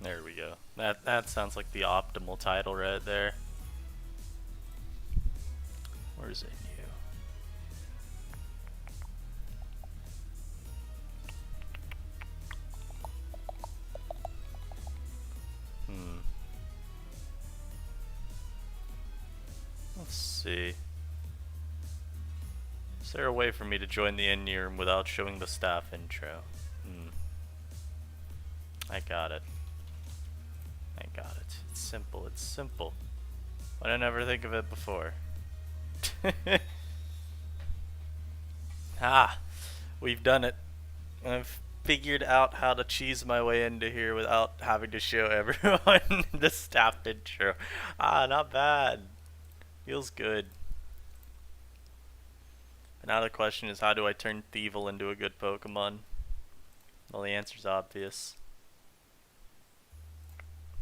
There we go. That sounds like the optimal title right there. Where's it? Let's see. Is there a way for me to join the in room without showing the staff intro? I got it. I got it. It's simple. It's simple. Why did I never think of it before? Ah! We've done it. I've figured out how to cheese my way into here without having to show everyone the staff intro. Ah, not bad. Feels good. But now the question is, how do I turn Thievul into a good Pokemon? Well, the answer's obvious.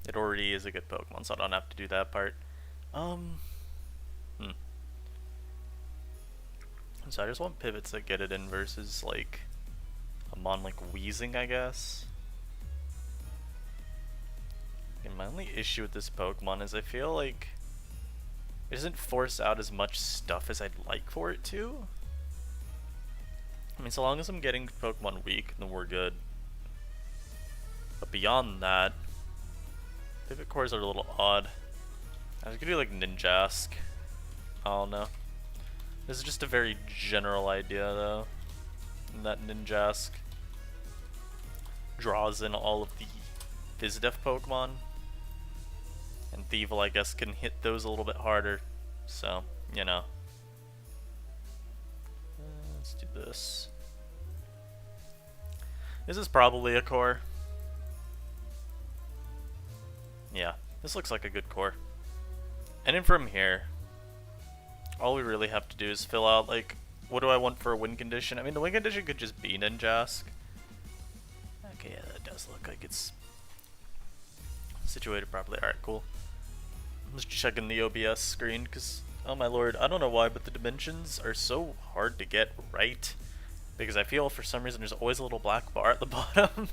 It already is a good Pokemon, so I don't have to do that part. So I just want pivots that get it in versus, like, a mon like Weezing, I guess. And my only issue with this Pokemon is I feel like it doesn't force out as much stuff as I'd like for it to. I mean, so long as I'm getting Pokemon weak, then we're good. But beyond that, pivot cores are a little odd. I was gonna do like Ninjask. I don't know. This is just a very general idea though. And that Ninjask draws in all of the Vizdef Pokemon. And Thievul, I guess, can hit those a little bit harder. So, you know. Let's do this. This is probably a core. Yeah, this looks like a good core. And then from here, all we really have to do is fill out, like, what do I want for a win condition? I mean, the win condition could just be Ninjask. Okay, yeah, that does look like it's situated properly. Alright, cool. I'm just checking the OBS screen, because, oh my lord, I don't know why, but the dimensions are so hard to get right. Because I feel for some reason there's always a little black bar at the bottom,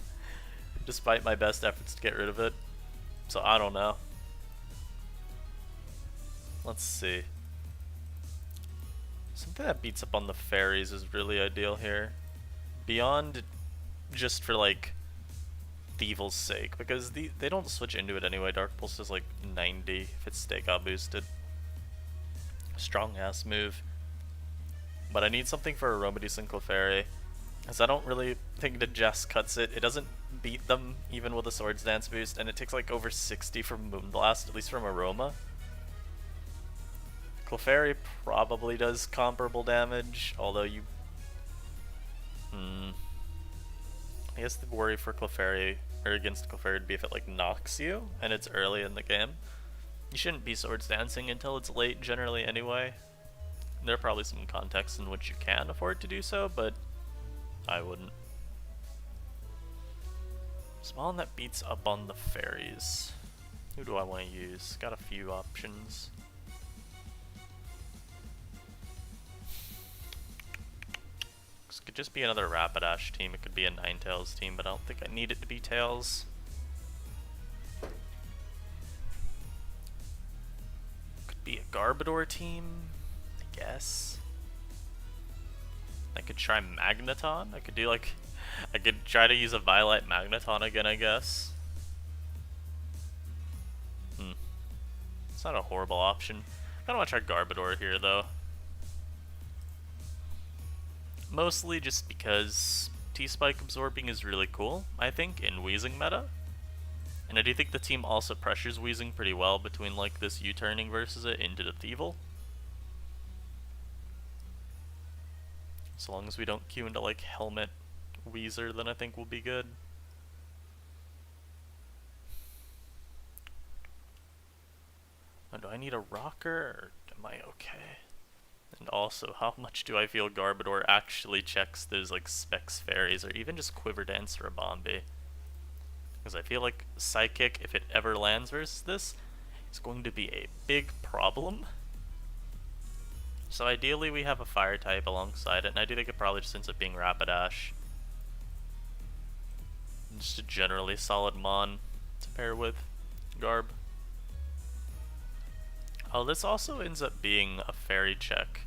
despite my best efforts to get rid of it. So I don't know. Let's see. Something that beats up on the fairies is really ideal here. Beyond just for like Thievul's sake, because they don't switch into it anyway. Dark Pulse is like 90 if its stakeout boosted. Strong ass move. But I need something for Aromatisse and Clefairy, because I don't really think the Jess cuts it. It doesn't beat them even with a Swords Dance boost, and it takes like over 60 from Moonblast, at least from Aroma. Clefairy probably does comparable damage, although you... I guess the worry for Clefairy, or against Clefairy, would be if it like knocks you, and it's early in the game. You shouldn't be Swords Dancing until it's late generally anyway. There are probably some contexts in which you can afford to do so, but I wouldn't. Spawn that beats up on the fairies. Who do I want to use? Got a few options. This could just be another Rapidash team. It could be a Ninetales team, but I don't think I need it to be Tails. Could be a Garbodor team, I guess. I could try Magneton. I could do like... I could try to use a Violet Magneton again, I guess. It's not a horrible option. I kinda wanna try Garbodor here, though. Mostly just because T-Spike absorbing is really cool, I think, in Weezing meta. And I do think the team also pressures Weezing pretty well between like this U-turning versus it into the Thievul. So long as we don't queue into like Helmet Weezer, then I think we'll be good. Oh, do I need a rocker, or am I okay? And also, how much do I feel Garbodor actually checks those like Specs Fairies, or even just Quiver Dance or a Bombi? Because I feel like Psychic, if it ever lands versus this, is going to be a big problem. So ideally we have a Fire type alongside it, and I do think it probably just ends up being Rapidash. Just a generally solid Mon. to pair with Garb. Oh, this also ends up being a fairy check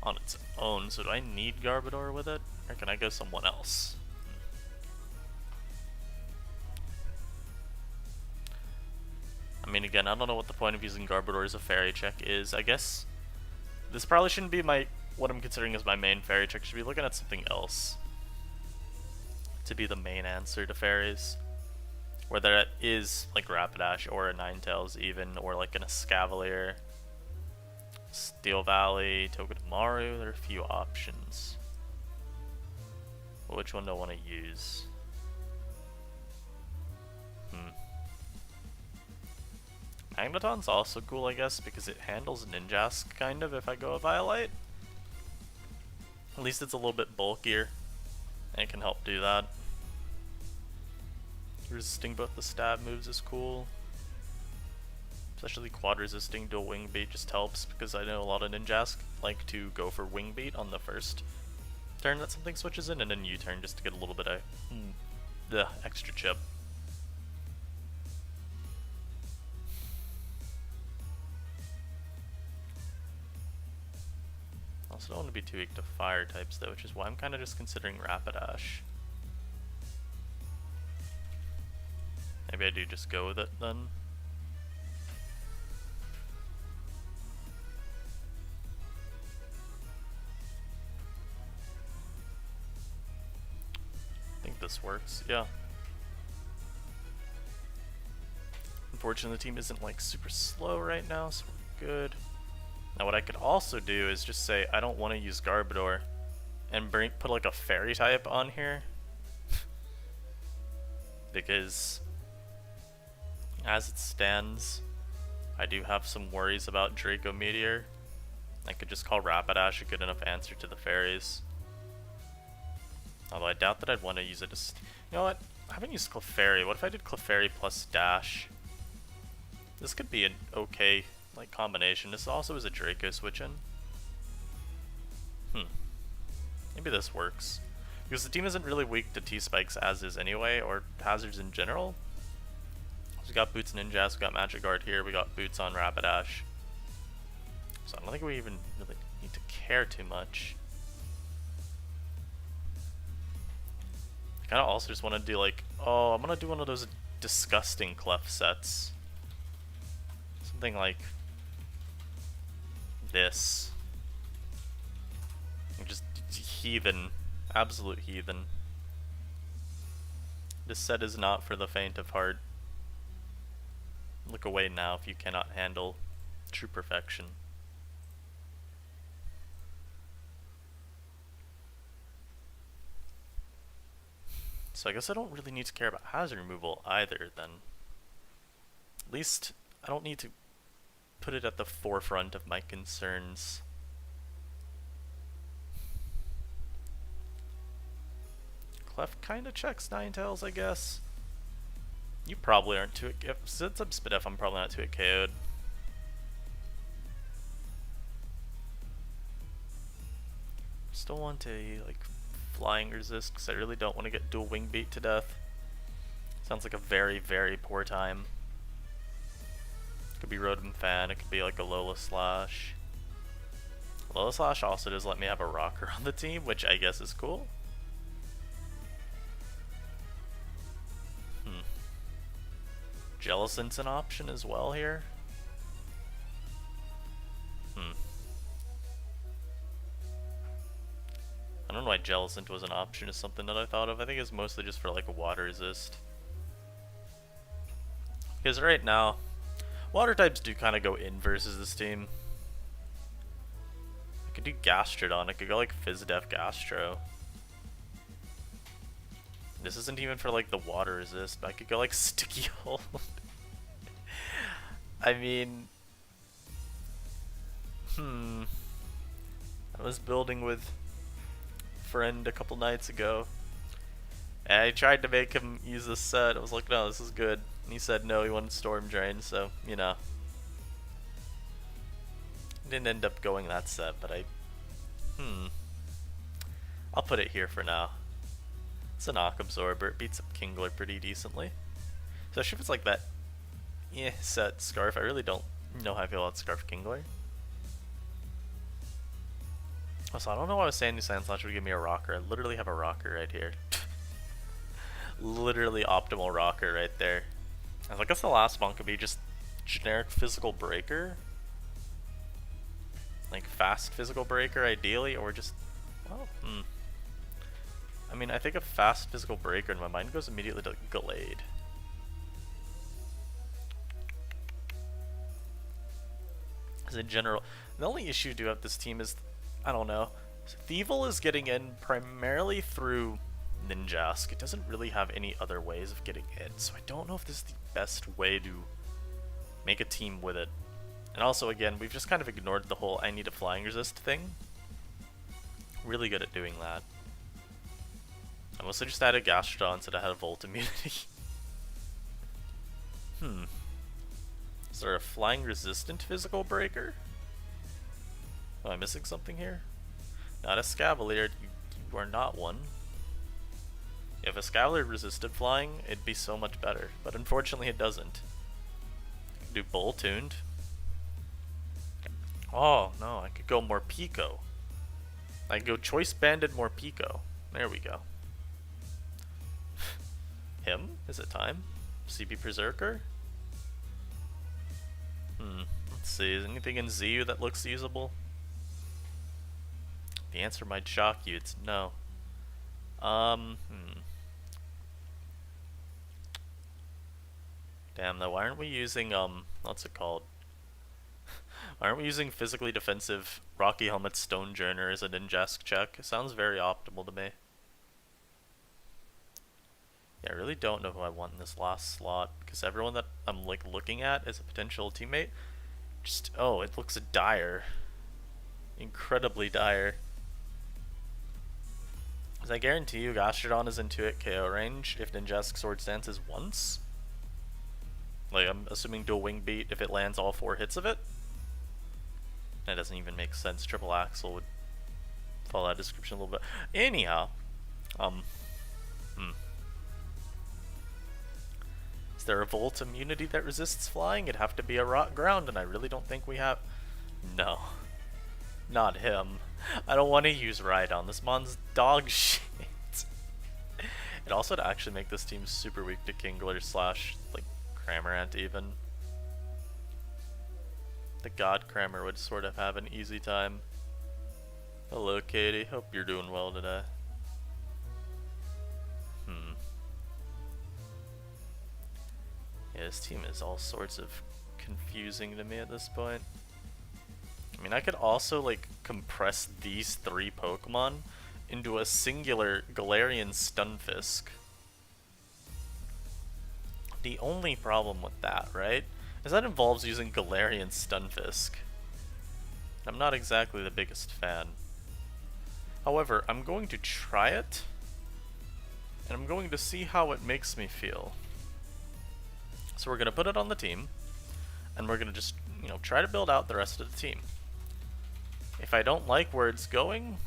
on its own, so do I need Garbodor with it? Or can I go someone else? I mean, again, I don't know what the point of using Garbodor as a fairy check is. I guess this probably shouldn't be what I'm considering as my main fairy check. I should be looking at something else to be the main answer to fairies. Whether it is like Rapidash or a Ninetales even, or like an Escavalier, Steel Valley, Togedemaru, there are a few options. But which one do I want to use? Magneton's also cool, I guess, because it handles Ninjask kind of if I go a Violite. At least it's a little bit bulkier, and it can help do that. Resisting both the stab moves is cool. Especially quad resisting dual wing beat just helps, because I know a lot of Ninjask like to go for wing beat on the first turn that something switches in, and then U-turn just to get a little bit of the extra chip. Also don't want to be too weak to fire types though, which is why I'm kind of just considering Rapidash. Maybe I do just go with it then. I think this works, yeah. Unfortunately the team isn't like super slow right now, so we're good. Now what I could also do is just say I don't want to use Garbodor and put like a fairy type on here because as it stands I do have some worries about Draco Meteor. I could just call Rapidash a good enough answer to the fairies. Although I doubt that I'd want to use it as... You know what? I haven't used Clefairy. What if I did Clefairy plus Dash? This could be an okay like combination. This also is a Draco switch in. Maybe this works. Because the team isn't really weak to T-Spikes as is anyway, or hazards in general. So we got Boots Ninjask, we got Magic Guard here, we got Boots on Rapidash. So I don't think we even really need to care too much. I kinda also just wanna do like, oh, I'm gonna do one of those disgusting Clef sets. Something like this. Just heathen. Absolute heathen. This set is not for the faint of heart. Look away now if you cannot handle true perfection. So I guess I don't really need to care about hazard removal either then. At least I don't need to put it at the forefront of my concerns. Clef kinda checks Ninetales, I guess. You probably aren't too... Since I'm Spidef, I'm probably not too KO'd. Still want a, like, flying resist, because I really don't want to get dual wing beat to death. Sounds like a very, very poor time. It could be Rotom Fan, it could be like a Lola Slash. Lola Slash also does let me have a rocker on the team, which I guess is cool. Jellicent's an option as well here. I don't know why Jellicent was an option is something that I thought of. I think it's mostly just for like a water resist. Because right now, water types do kind of go in versus this team. I could do Gastrodon, I could go like Fizdef Gastro. This isn't even for like the water resist, but I could go like Sticky Hold. I mean... I was building with friend a couple nights ago, and I tried to make him use this set. I was like, no, this is good. And he said no, he wanted Storm Drain, so, you know. Didn't end up going that set, but I'll put it here for now. It's a Knock Absorber, it beats up Kingler pretty decently. Especially if it's like that set Scarf. I really don't know how I feel about Scarf Kingler. Also, I don't know why I was saying Sand Slash would give me a rocker. I literally have a rocker right here. Literally optimal rocker right there. I guess the last one could be just generic physical breaker. Like fast physical breaker ideally, or just, well, I mean, I think a fast physical breaker and my mind goes immediately to Gallade. As in general, the only issue I do have this team is, I don't know, Thievul is getting in primarily through Ninjask. It doesn't really have any other ways of getting in, so I don't know if this is the best way to make a team with it. And also, again, we've just kind of ignored the whole I need a flying resist thing. Really good at doing that. I mostly just added Gastrodon instead I had a Volt immunity. Is there a flying resistant physical breaker? Am I missing something here? Not a Scavalier, you are not one. If a Scavalier resisted flying, it'd be so much better, but unfortunately it doesn't. I could do Bull Tuned. Oh no, I could go more Pico. I could go Choice Banded more Pico. There we go. Him? Is it time? CB Berserker? Let's see, is anything in ZU that looks usable? The answer might shock you, it's no. Damn though, why aren't we using, what's it called? Why aren't we using physically defensive Rocky Helmet Stonejourner as a Ninjask check? It sounds very optimal to me. Yeah, I really don't know who I want in this last slot, because everyone that I'm like looking at as a potential teammate, just, oh, it looks dire. Incredibly dire. Because I guarantee you Gastrodon is into it KO range if Ninjask Swords Dances once. Like, I'm assuming dual wing beat if it lands all 4 hits of it. That doesn't even make sense. Triple Axle would follow that description a little bit. Anyhow, is there a Volt immunity that resists flying? It'd have to be a rock ground, and I really don't think we have. No, not him. I don't want to use Rhydon. This mon's dog shit. It also would actually make this team super weak to Kingler slash like Cramorant even. The God Cramor would sort of have an easy time. Hello, Katie. Hope you're doing well today. Yeah, this team is all sorts of confusing to me at this point. I mean, I could also, like, compress these 3 Pokemon into a singular Galarian Stunfisk. The only problem with that, right, is that involves using Galarian Stunfisk. I'm not exactly the biggest fan. However, I'm going to try it, and I'm going to see how it makes me feel. So we're going to put it on the team, and we're going to just, you know, try to build out the rest of the team. If I don't like where it's going,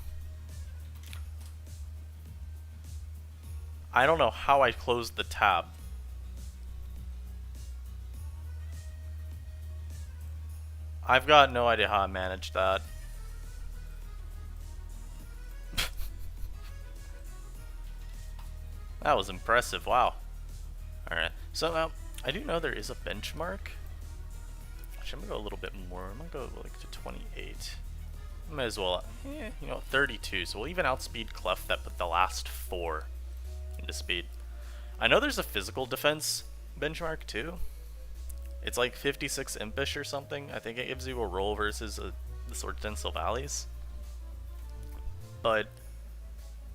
I don't know how I closed the tab. I've got no idea how I managed that. That was impressive, wow. Alright, so I do know there is a benchmark. Actually, I'm gonna go a little bit more. I'm gonna go like to 28. Might as well, you know, 32. So we'll even outspeed Clef that put the last 4 into speed. I know there's a physical defense benchmark too. It's like 56 Impish or something. I think it gives you a roll versus the Swords Dance Sylvallies. But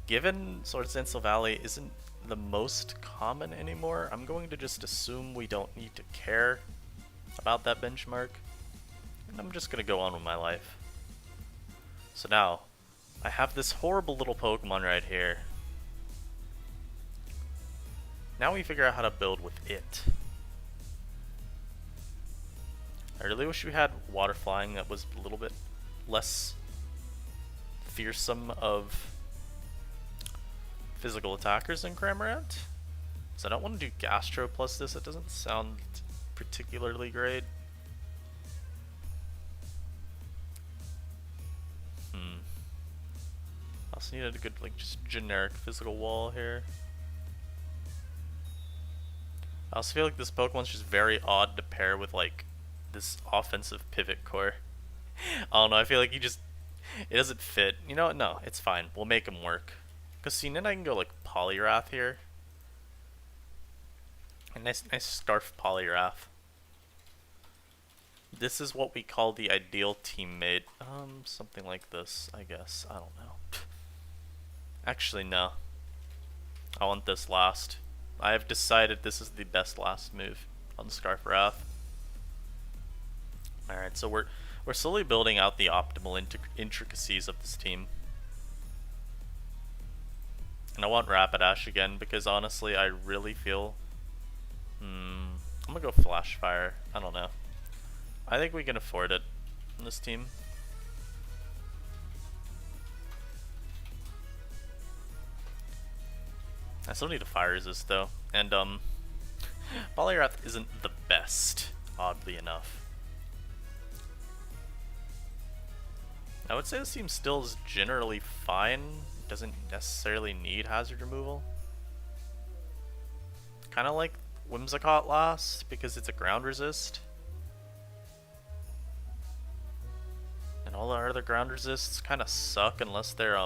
given Swords Dance Sylvalli isn't the most common anymore, I'm going to just assume we don't need to care about that benchmark, and I'm just gonna go on with my life. So now, I have this horrible little Pokemon right here. Now we figure out how to build with it. I really wish we had Water Flying that was a little bit less fearsome of physical attackers than Cramorant. So I don't want to do Gastro plus this. It doesn't sound particularly great. I also needed a good, like, just generic physical wall here. I also feel like this Pokemon's just very odd to pair with, like, this offensive pivot core. I don't know, I feel like it doesn't fit. You know what? No, it's fine. We'll make him work. Because see, then I can go, like, Poliwrath here. A nice Scarf Poliwrath. This is what we call the ideal teammate. Something like this, I guess. I don't know. Actually, no. I want this last. I have decided this is the best last move on Scarf Wrath. Alright, so we're slowly building out the optimal intricacies of this team. And I want Rapidash again because honestly I really feel... I'm gonna go Flash Fire. I don't know. I think we can afford it in this team. I still need a Fire Resist though, and Poliwrath isn't the best, oddly enough. I would say this team still is generally fine, doesn't necessarily need hazard removal. Kinda like Whimsicott last, because it's a ground resist. And all our other ground resists kinda suck unless they're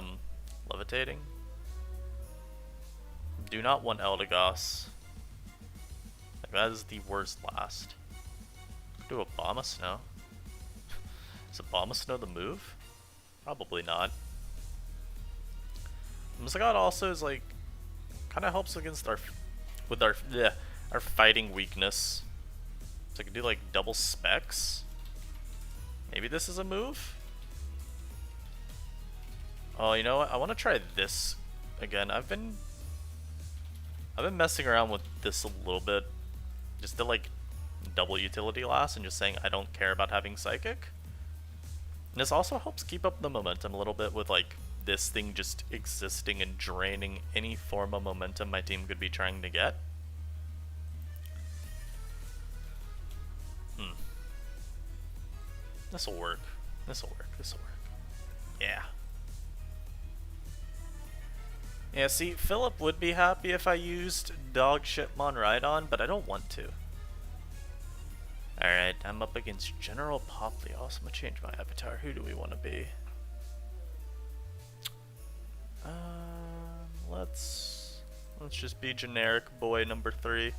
levitating. Do not want Eldegoss. Like, that is the worst last. Do Abomasnow. Is Abomasnow the move? Probably not. Whimsicott also is like kind of helps against our fighting weakness. So I could do like double specs. Maybe this is a move. Oh, you know what? I want to try this again. I've been messing around with this a little bit, just to like double utility last and just saying I don't care about having Psychic. And this also helps keep up the momentum a little bit with like this thing just existing and draining any form of momentum my team could be trying to get. This'll work. This'll work. This'll work. Yeah. Yeah, see, Philip would be happy if I used Dogshitmon Rhydon, but I don't want to. Alright, I'm up against General Poplios. I'm gonna change my avatar. Who do we want to be? Let's just be generic boy number 3.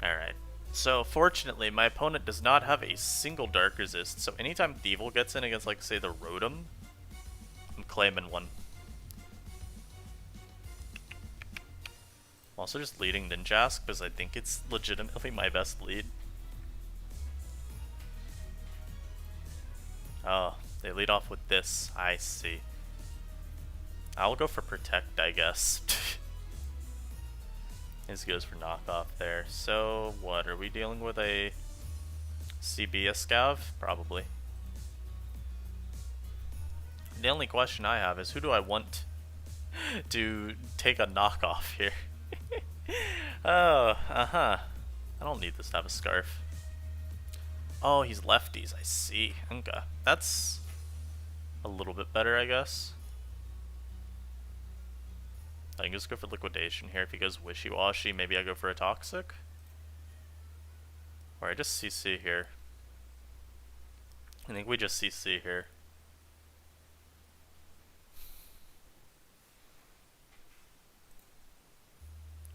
Alright. So, fortunately, my opponent does not have a single Dark Resist, so anytime Thievul gets in against, like, say, the Rotom, I'm claiming one. I'm also just leading Ninjask because I think it's legitimately my best lead. Oh, they lead off with this. I see. I'll go for Protect, I guess. This goes for knockoff there. So, what? Are we dealing with a CB Escav? Probably. The only question I have is who do I want to take a knockoff here? Oh, I don't need this to have a Scarf. Oh, he's lefties, I see. Okay. That's a little bit better, I guess. I can just go for Liquidation here. If he goes Wishy-Washy, maybe I go for a Toxic. Or I just CC here. I think we just CC here.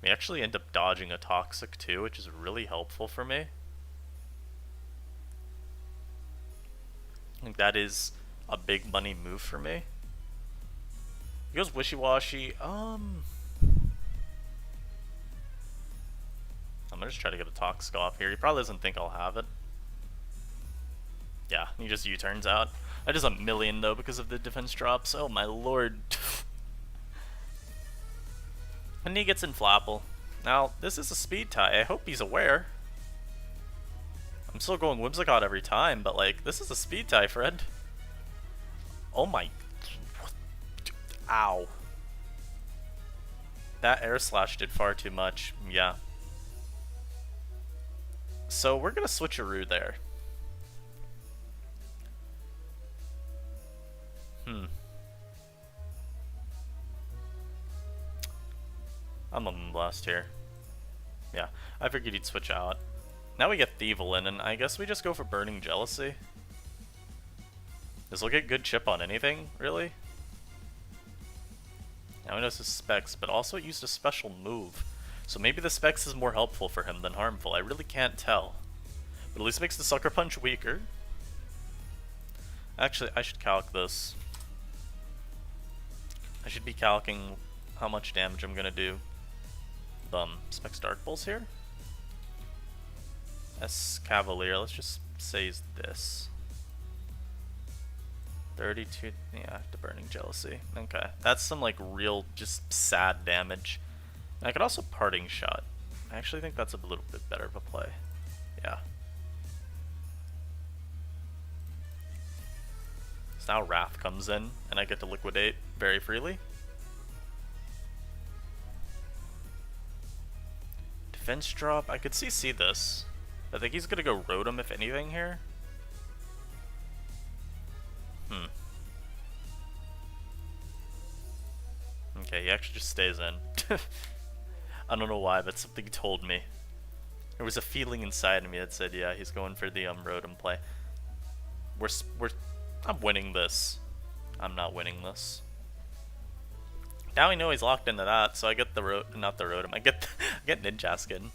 We actually end up dodging a Toxic too, which is really helpful for me. I think that is a big money move for me. He goes Wishy-Washy. I'm gonna just try to get a Toxic off here. He probably doesn't think I'll have it. Yeah, he just U-turns out. That is a million though because of the defense drops. Oh my lord. And he gets in Flapple. Now, this is a speed tie. I hope he's aware. I'm still going Whimsicott every time, but like, this is a speed tie, Fred. Oh my... Ow. That air slash did far too much. Yeah. So we're gonna switcheroo there. I'm on blast here. Yeah, I figured he'd switch out. Now we get Thievelin, and I guess we just go for Burning Jealousy. This will get good chip on anything, really. Now he knows his specs, but also it used a special move. So maybe the specs is more helpful for him than harmful. I really can't tell. But at least makes the Sucker Punch weaker. Actually, I should calc this. I should be calcing how much damage I'm gonna do. Specs Dark Pulse here. S Cavalier, let's just say is this. 32, yeah, the Burning Jealousy. Okay, that's some like real just sad damage. And I could also Parting Shot. I actually think that's a little bit better of a play. Yeah. So now Wrath comes in, and I get to liquidate very freely. Defense drop, I could see this. I think he's gonna go Rotom if anything here. Okay, he actually just stays in. I don't know why, but something told me. There was a feeling inside of me that said, yeah, he's going for the Rotom play. I'm winning this. I'm not winning this. Now I know he's locked into that, so I get not the Rotom, I get Ninja Skin.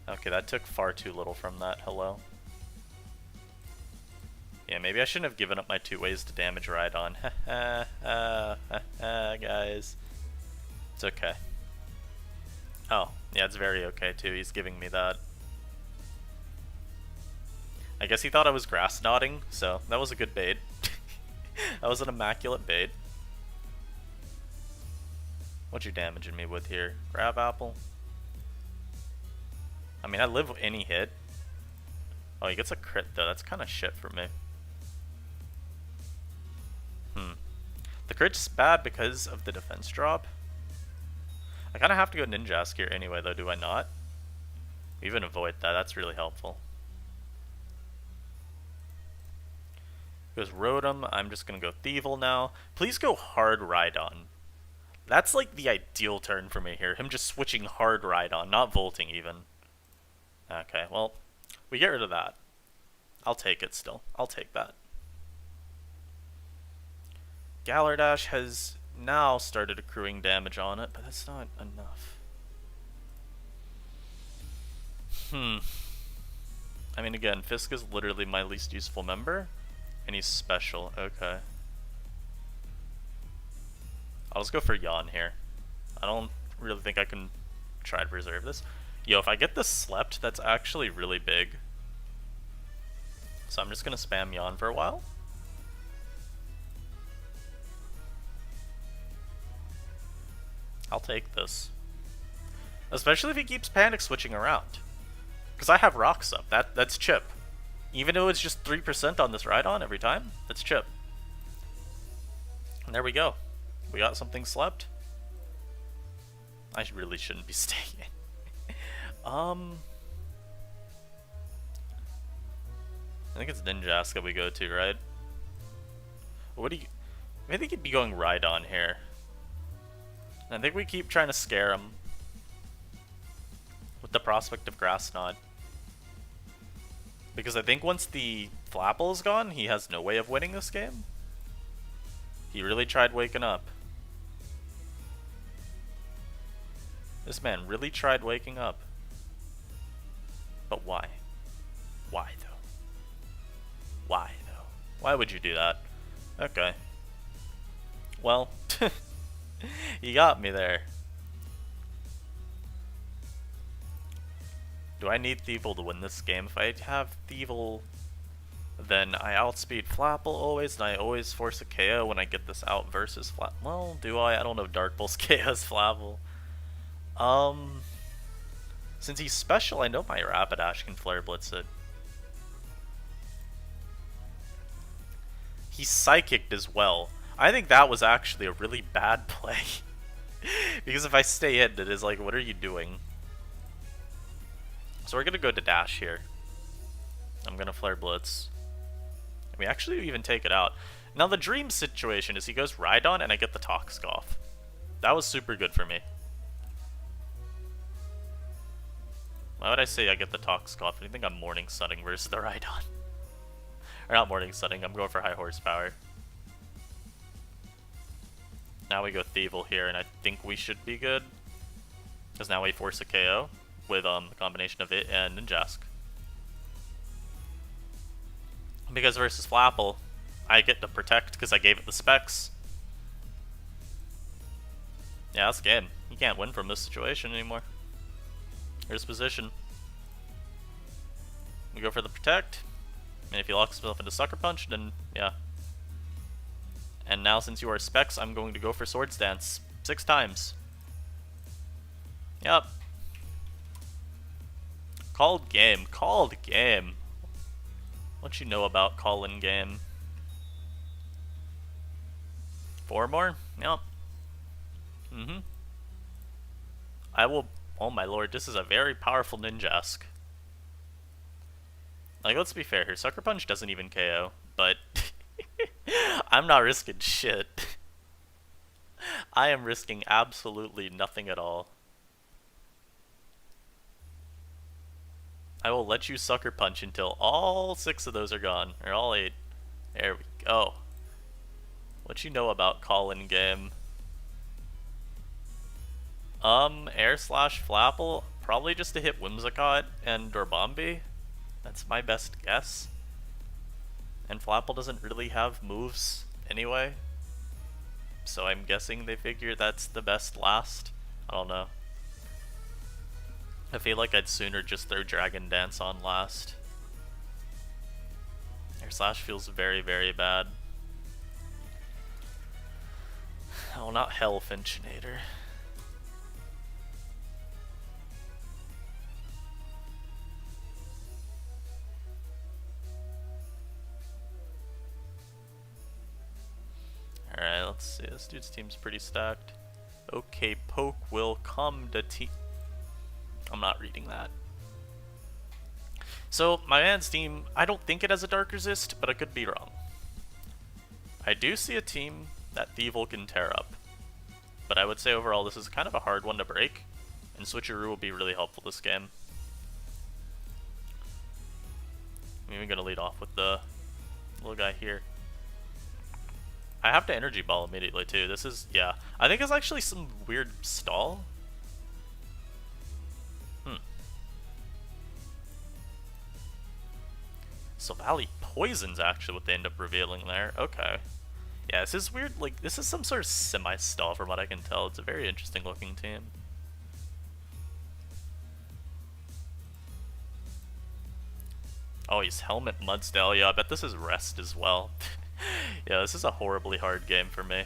Okay, that took far too little from that, hello. Yeah, maybe I shouldn't have given up my 2 ways to damage Rhydon. Guys. It's okay. Oh, yeah, it's very okay too, he's giving me that. I guess he thought I was grass knotting, so that was a good bait. That was an immaculate bait. What you damaging me with here? Grab Apple? I mean, I live any hit. Oh, he gets a crit though, that's kind of shit for me. The crit's bad because of the defense drop. I kind of have to go Ninjask here anyway though, do I not? Even avoid that, that's really helpful. Goes Rotom, I'm just gonna go Thievul now. Please go hard Rhydon. That's like the ideal turn for me here, him just switching hard Rhydon, not Volting even. Okay, well, we get rid of that. I'll take it still, I'll take that. Galardash has now started accruing damage on it, but that's not enough. I mean, again, Fisk is literally my least useful member, and he's special. Okay. I'll just go for Yawn here. I don't really think I can try to preserve this. Yo, if I get this slept, that's actually really big. So I'm just gonna spam Yawn for a while. I'll take this. Especially if he keeps panic switching around. Because I have rocks up. That's chip. Even though it's just 3% on this Rhydon every time, that's chip. And there we go. We got something slept. I really shouldn't be staying. I think it's Ninjask we go to, right? What do you... I think he'd be going Rhydon here. I think we keep trying to scare him with the prospect of Grass Knot. Because I think once the Flapple is gone, he has no way of winning this game. He really tried waking up. This man really tried waking up. But why? Why though? Why though? Why would you do that? Okay. Well, you got me there. Do I need Thievul to win this game? If I have Thievul, then I outspeed Flapple always, and I always force a KO when I get this out versus Flapple. Well, do I? I don't know if Dark Pulse KOs Flapple. Since he's special, I know my Rapidash can Flare Blitz it. He's Psychicked as well. I think that was actually a really bad play. Because if I stay in, it is like, what are you doing? So we're gonna go to dash here. I'm gonna flare blitz. We actually even take it out. Now the dream situation is he goes Rhydon and I get the Toxic off. That was super good for me. Why would I say I get the Toxic off? I think I'm morning sunning versus the Rhydon. Or not morning sunning, I'm going for high horsepower. Now we go Thievel here, and I think we should be good. Because now we force a KO with the combination of it and Ninjask. Because versus Flapple, I get to protect because I gave it the specs. Yeah, that's the game. You can't win from this situation anymore. Here's position. We go for the protect. And if he locks himself into Sucker Punch, then yeah. And now since you are specs, I'm going to go for Swords Dance 6 times. Yep. Called game. Called game. What you know about call-in game? 4 more? Yep. I will... Oh my lord, this is a very powerful Ninjask. Like, let's be fair here. Sucker Punch doesn't even KO, but... I'm not risking shit. I am risking absolutely nothing at all. I will let you Sucker Punch until all 6 of those are gone. Or all 8. There we go. What you know about call-in game? Air slash Flapple, probably just to hit Whimsicott and Dorbombie. That's my best guess. And Flapple doesn't really have moves anyway. So I'm guessing they figure that's the best last. I don't know. I feel like I'd sooner just throw Dragon Dance on last. Air slash feels very, very bad. Oh, not Hellfinchinator. Alright, let's see. This dude's team's pretty stacked. Okay, Poke will come to team. I'm not reading that. So, my man's team, I don't think it has a Dark Resist, but I could be wrong. I do see a team that Thievel can tear up. But I would say overall this is kind of a hard one to break, and Switcheroo will be really helpful this game. I'm even going to lead off with the little guy here. I have to Energy Ball immediately too. This is, yeah. I think it's actually some weird stall. So Valley Poison's actually what they end up revealing there. Okay. Yeah, this is weird. Like, this is some sort of semi-stall from what I can tell. It's a very interesting looking team. Oh, he's Helmet Mudsdale. Yeah, I bet this is Rest as well. Yeah, this is a horribly hard game for me.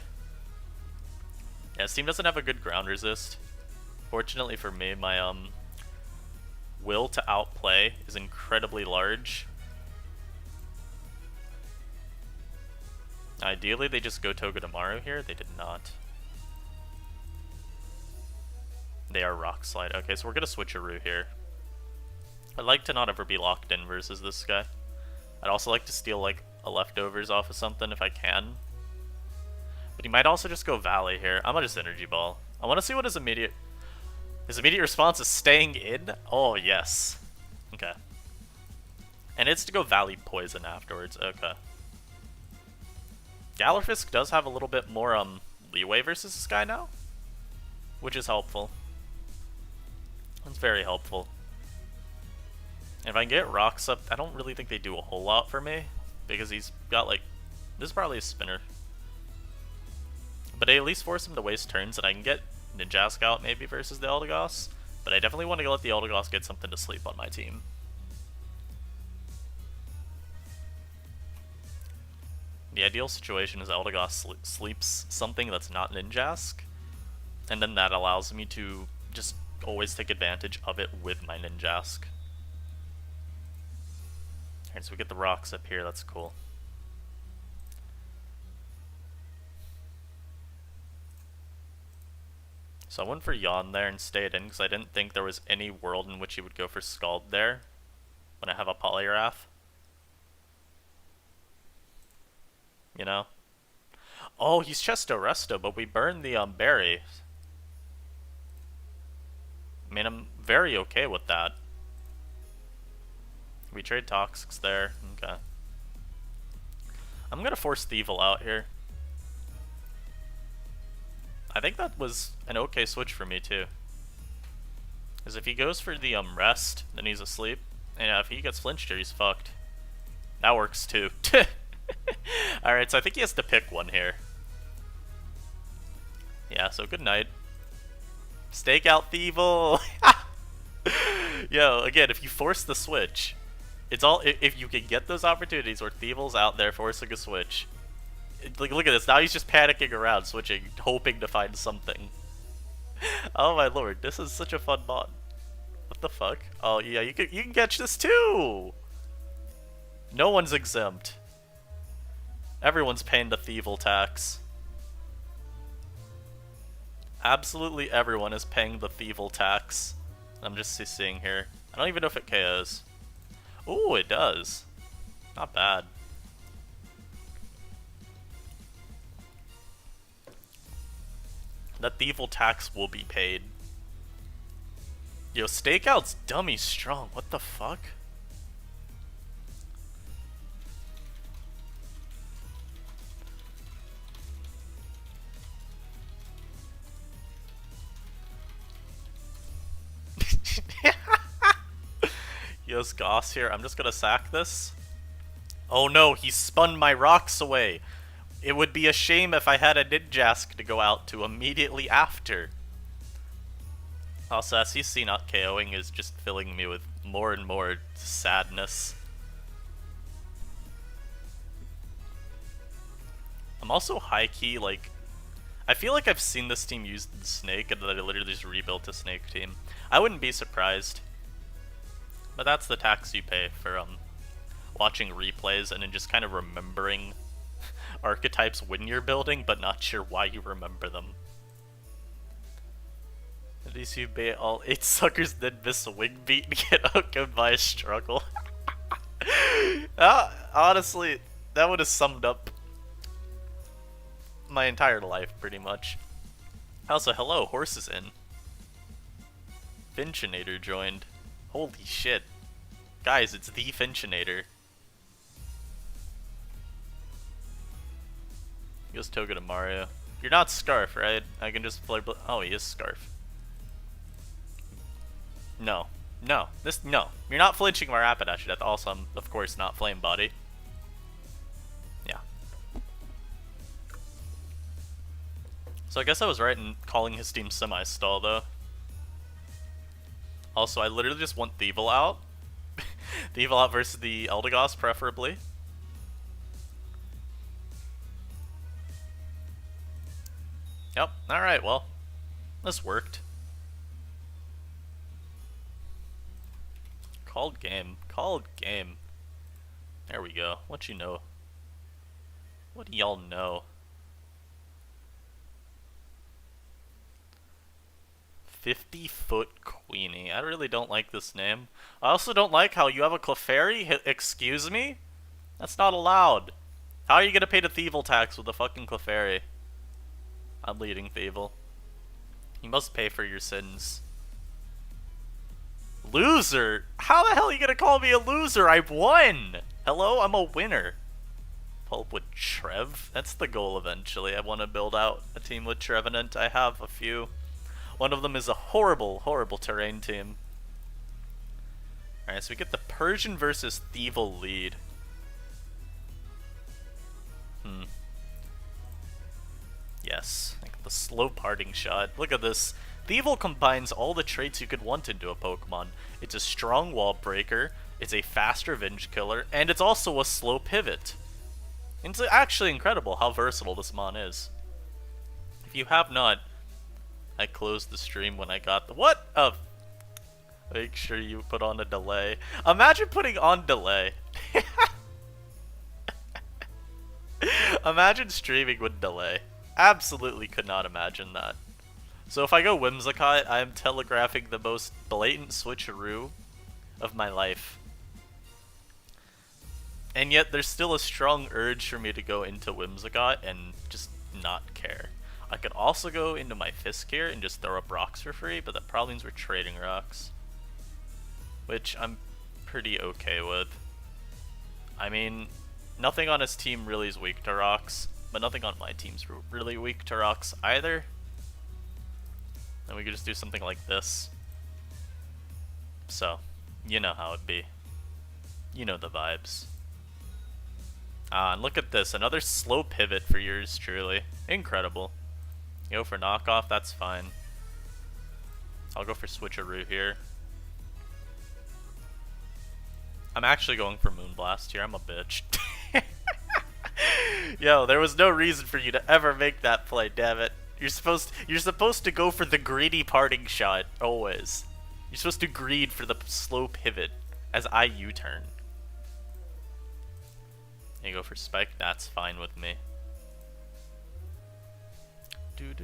Yeah, this team doesn't have a good ground resist. Fortunately for me, my will to outplay is incredibly large. Ideally, they just go Togedemaru here. They did not. They are Rock Slide. Okay, so we're gonna Switcheroo here. I'd like to not ever be locked in versus this guy. I'd also like to steal, like, a leftovers off of something if I can. But he might also just go Valley here. I'm gonna just Energy Ball. I want to see what his immediate response is. Staying in? Oh, yes. Okay. And it's to go Valley Poison afterwards. Okay. Gallerfisk does have a little bit more leeway versus this guy now, which is helpful. That's very helpful. And if I can get rocks up, I don't really think they do a whole lot for me, because he's got, like, this is probably a spinner. But I at least force him to waste turns, and I can get Ninjask out maybe versus the Eldegoss, but I definitely want to let the Eldegoss get something to sleep on my team. The ideal situation is Eldegoss sleeps something that's not Ninjask, and then that allows me to just always take advantage of it with my Ninjask. Alright, so we get the rocks up here, that's cool. So I went for Yawn there and stayed in because I didn't think there was any world in which he would go for Scald there when I have a Polygraph. You know? Oh, he's Chesto Resto, but we burned the berry. I mean, I'm very okay with that. We trade Toxics there. Okay. I'm gonna force Thievul out here. I think that was an okay switch for me too. Because if he goes for the rest, then he's asleep. And if he gets flinched here, he's fucked. That works too. Alright, so I think he has to pick one here. Yeah, so good night. Stake out Thievul! Yo, again, if you force the switch, it's all if you can get those opportunities where Thievul's out there forcing a switch. Like, look at this. Now he's just panicking around, switching, hoping to find something. Oh my lord, this is such a fun mod. What the fuck? Oh yeah, you can catch this too. No one's exempt. Everyone's paying the Thievul tax. Absolutely everyone is paying the Thievul tax. I'm just seeing here. I don't even know if it KOs. Ooh, it does. Not bad. That Thievul tax will be paid. Yo, Stakeout's dummy strong. What the fuck? Yo's Goss here. I'm just gonna sack this. Oh no, he spun my rocks away. It would be a shame if I had a Ninjask to go out to immediately after. Also, SEC not KOing is just filling me with more and more sadness. I'm also high-key, like... I feel like I've seen this team use the Snake, and then I literally just rebuilt a Snake team. I wouldn't be surprised. But that's the tax you pay for watching replays and then just kind of remembering archetypes when you're building, but not sure why you remember them. At least you bait all 8 suckers, then miss a wing beat and get outgunned by a struggle. Honestly, that would have summed up my entire life, pretty much. Also, hello, Horse is in. Finchinator joined. Holy shit. Guys, it's the Finchinator. He goes Toga to Mario. You're not Scarf, right? I can just play. Oh, he is Scarf. No. No. No. You're not flinching my Rapidash Death. Also, I'm, of course, not Flame Body. Yeah. So I guess I was right in calling his team semi-stall, though. Also, I literally just want Thievul out. Thievul out versus the Eldegoss, preferably. Yep, alright, well. This worked. Called game. Called game. There we go. What you know? What do y'all know? 50-foot Queenie. I really don't like this name. I also don't like how you have a Clefairy. Excuse me? That's not allowed. How are you gonna pay the Thievul tax with a fucking Clefairy? I'm leading Thievul. You must pay for your sins. Loser? How the hell are you gonna call me a loser? I've won! Hello? I'm a winner. Pulp with Trev? That's the goal eventually. I want to build out a team with Trevenant. I have a few. One of them is a horrible, horrible terrain team. Alright, so we get the Persian versus Thievul lead. Yes, like the slow parting shot. Look at this. Thievul combines all the traits you could want into a Pokemon. It's a strong wall breaker, it's a fast revenge killer, and it's also a slow pivot. It's actually incredible how versatile this Mon is. If you have not, I closed the stream when I got the... What? Make sure you put on a delay. Imagine putting on delay. Imagine streaming with delay. Absolutely could not imagine that. So if I go Whimsicott, I am telegraphing the most blatant switcheroo of my life. And yet there's still a strong urge for me to go into Whimsicott and just not care. I could also go into my Fisk here and just throw up rocks for free, but that probably means we're trading rocks. Which I'm pretty okay with. I mean, nothing on his team really is weak to rocks, but nothing on my team's really weak to rocks either. And we could just do something like this. So, you know how it'd be. You know the vibes. Ah, and look at this, another slow pivot for yours truly. Incredible. You go for knockoff, that's fine. I'll go for switcheroo here. I'm actually going for Moonblast here, I'm a bitch. Yo, there was no reason for you to ever make that play, damn it. You're supposed to go for the greedy parting shot, always. You're supposed to greed for the slow pivot as I U-turn. You go for Spike, that's fine with me. We'll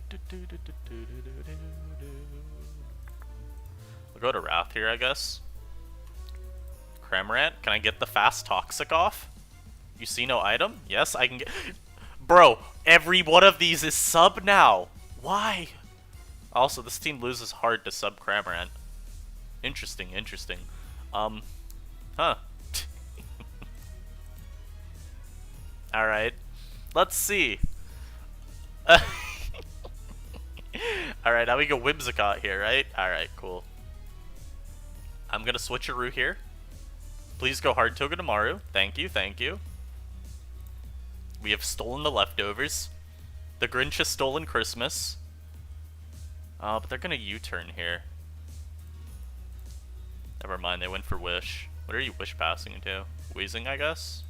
go to Wrath here, I guess. Cramorant, can I get the fast Toxic off? You see no item? Yes, I can get... Bro, every one of these is sub now. Why? Also, this team loses hard to sub Cramorant. Interesting, interesting. Huh. Alright. Let's see. Alright, now we go Whimsicott here, right? Alright, cool. I'm gonna switcheroo here. Please go hard Togedemaru. Thank you, thank you. We have stolen the leftovers. The Grinch has stolen Christmas. But they're gonna U-turn here. Never mind, they went for Wish. What are you Wish passing to? Wheezing, I guess?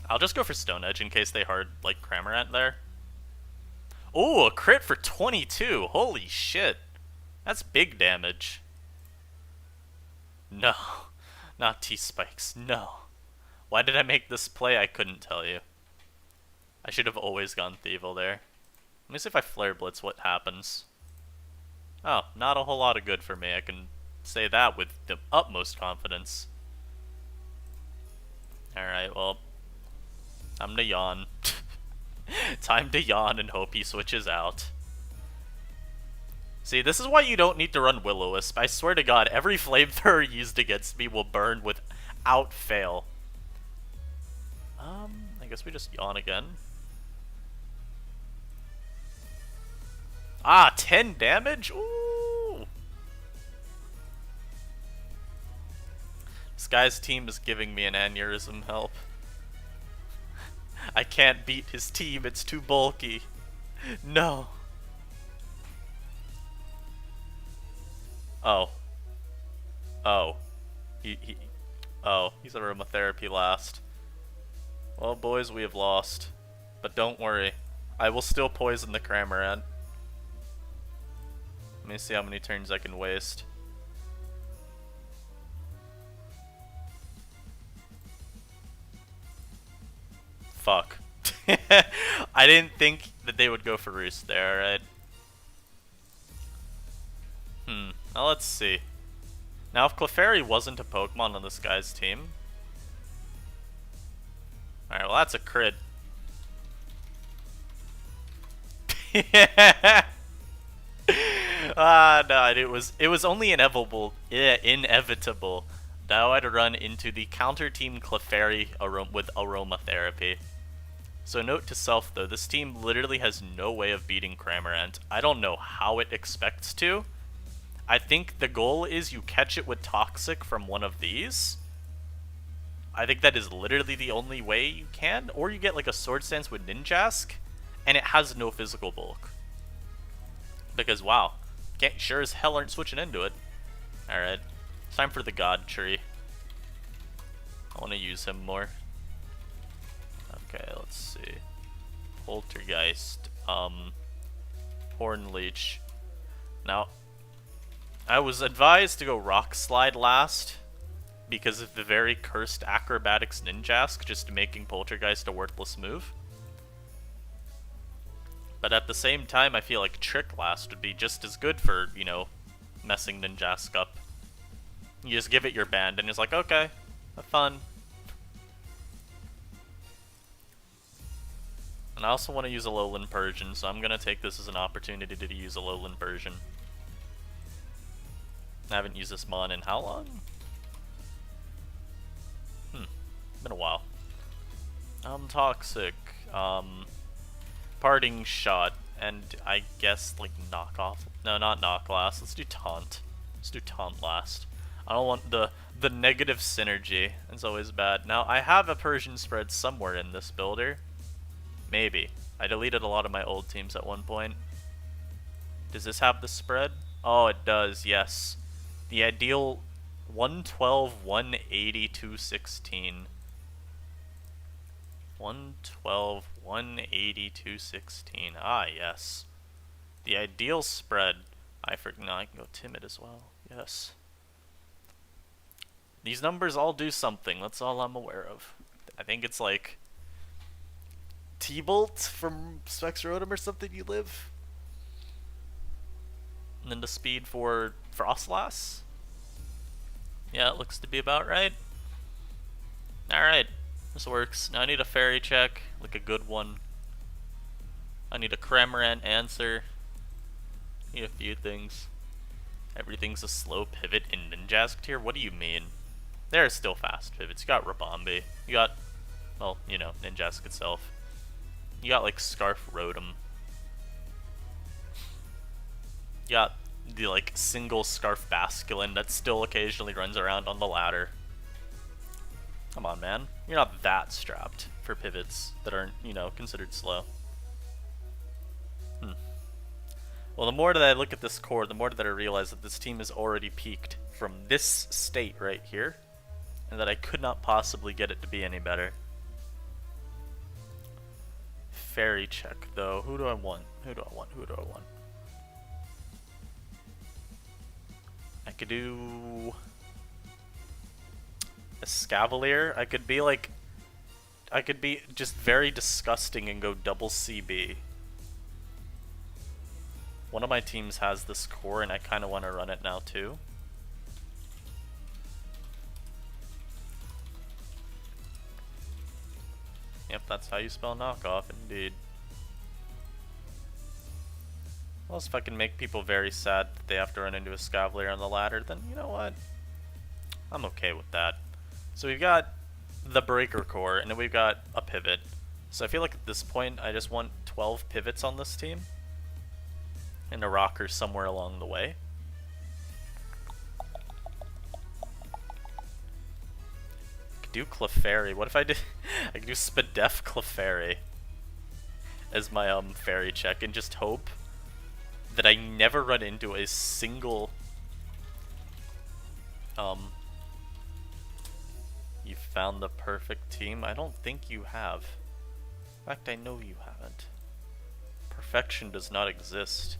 I'll just go for Stone Edge in case they hard, like, Cramorant there. Oh, a crit for 22! Holy shit! That's big damage. No. Not T-Spikes, no. Why did I make this play? I couldn't tell you. I should have always gone Thievel there. Let me see if I Flare Blitz what happens. Oh, not a whole lot of good for me. I can say that with the utmost confidence. Alright, well... I'm gonna yawn. Time to yawn and hope he switches out. See, this is why you don't need to run Will-O-Wisp. I swear to God, every flamethrower used against me will burn without fail. I guess we just yawn again. Ah, 10 damage? Ooh! This guy's team is giving me an aneurysm, help. I can't beat his team, it's too bulky. No. Oh. Oh. Oh, he's aromatherapy last. Well, boys, we have lost. But don't worry. I will still poison the Cramorant. Let me see how many turns I can waste. Fuck. I didn't think that they would go for Roost there, right? Now let's see. Now if Clefairy wasn't a Pokemon on this guy's team... Alright, well that's a crit. No, it was only inevitable now I'd run into the counter team Clefairy with aromatherapy. So note to self though, this team literally has no way of beating Cramorant. I don't know how it expects to. I think the goal is you catch it with Toxic from one of these. I think that is literally the only way you can, or you get like a Sword Stance with Ninjask, and it has no physical bulk. Because wow, sure as hell aren't switching into it. Alright, time for the God Tree. I want to use him more. Okay, let's see. Poltergeist, Horn Leech. Now, I was advised to go Rock Slide last because of the very cursed Acrobatics Ninjask, just making Poltergeist a worthless move. But at the same time, I feel like Trick Blast would be just as good for, you know, messing Ninjask up. You just give it your band, and it's like, okay, have fun. And I also want to use a Lowland Persian, so I'm going to take this as an opportunity to use a Lowland Persian. I haven't used this mon in how long? Been a while. Toxic. Parting Shot, and I guess, like, Knock Off. No, not Knock last. Let's do Taunt. Let's do Taunt last. I don't want the negative synergy. It's always bad. Now, I have a Persian spread somewhere in this builder. Maybe. I deleted a lot of my old teams at one point. Does this have the spread? Oh, it does, yes. The ideal 112, 180, 216. 112, 180, 216. Ah, yes. The ideal spread. I forgot. No, I can go Timid as well. Yes. These numbers all do something. That's all I'm aware of. I think it's like T-Bolt from Spexrotum or something you live. And then the speed for Frostlass. Yeah, it looks to be about right. Alright. This works. Now I need a fairy check, like a good one. I need a Cramorant answer. Need a few things. Everything's a slow pivot in Ninjask tier? What do you mean? There are still fast pivots. You got Rabombi. You got, well, you know, Ninjask itself. You got like Scarf Rotom. You got the like single Scarf Basculin that still occasionally runs around on the ladder. Come on, man. You're not that strapped for pivots that aren't, you know, considered slow. Well, the more that I look at this core, the more that I realize that this team is already peaked from this state right here, and that I could not possibly get it to be any better. Fairy check, though. Who do I want? Who do I want? Who do I want? I could do a Scavalier. I could be like, I could be just very disgusting and go double CB. One of my teams has this core and I kind of want to run it now too. Yep, that's how you spell knockoff, indeed. Well, if I can make people very sad that they have to run into a Scavalier on the ladder, then you know what? I'm okay with that. So we've got the Breaker Core, and then we've got a pivot. So I feel like at this point, I just want 12 pivots on this team. And a rocker somewhere along the way. I could do Clefairy. What if I did... I could do Spadef Clefairy as my fairy check and just hope that I never run into a single you found the perfect team? I don't think you have. In fact, I know you haven't. Perfection does not exist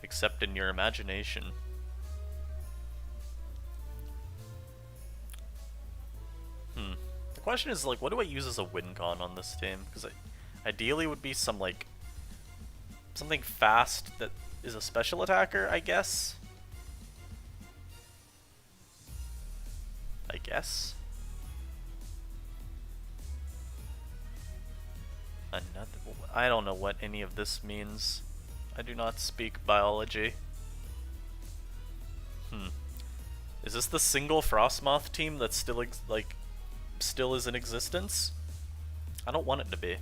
except in your imagination. The question is, like, what do I use as a win con on this team? Because ideally it would be some, like, something fast that is a special attacker, I guess. Another. I don't know what any of this means. I do not speak biology. Is this the single Frostmoth team that's still still is in existence? I don't want it to be.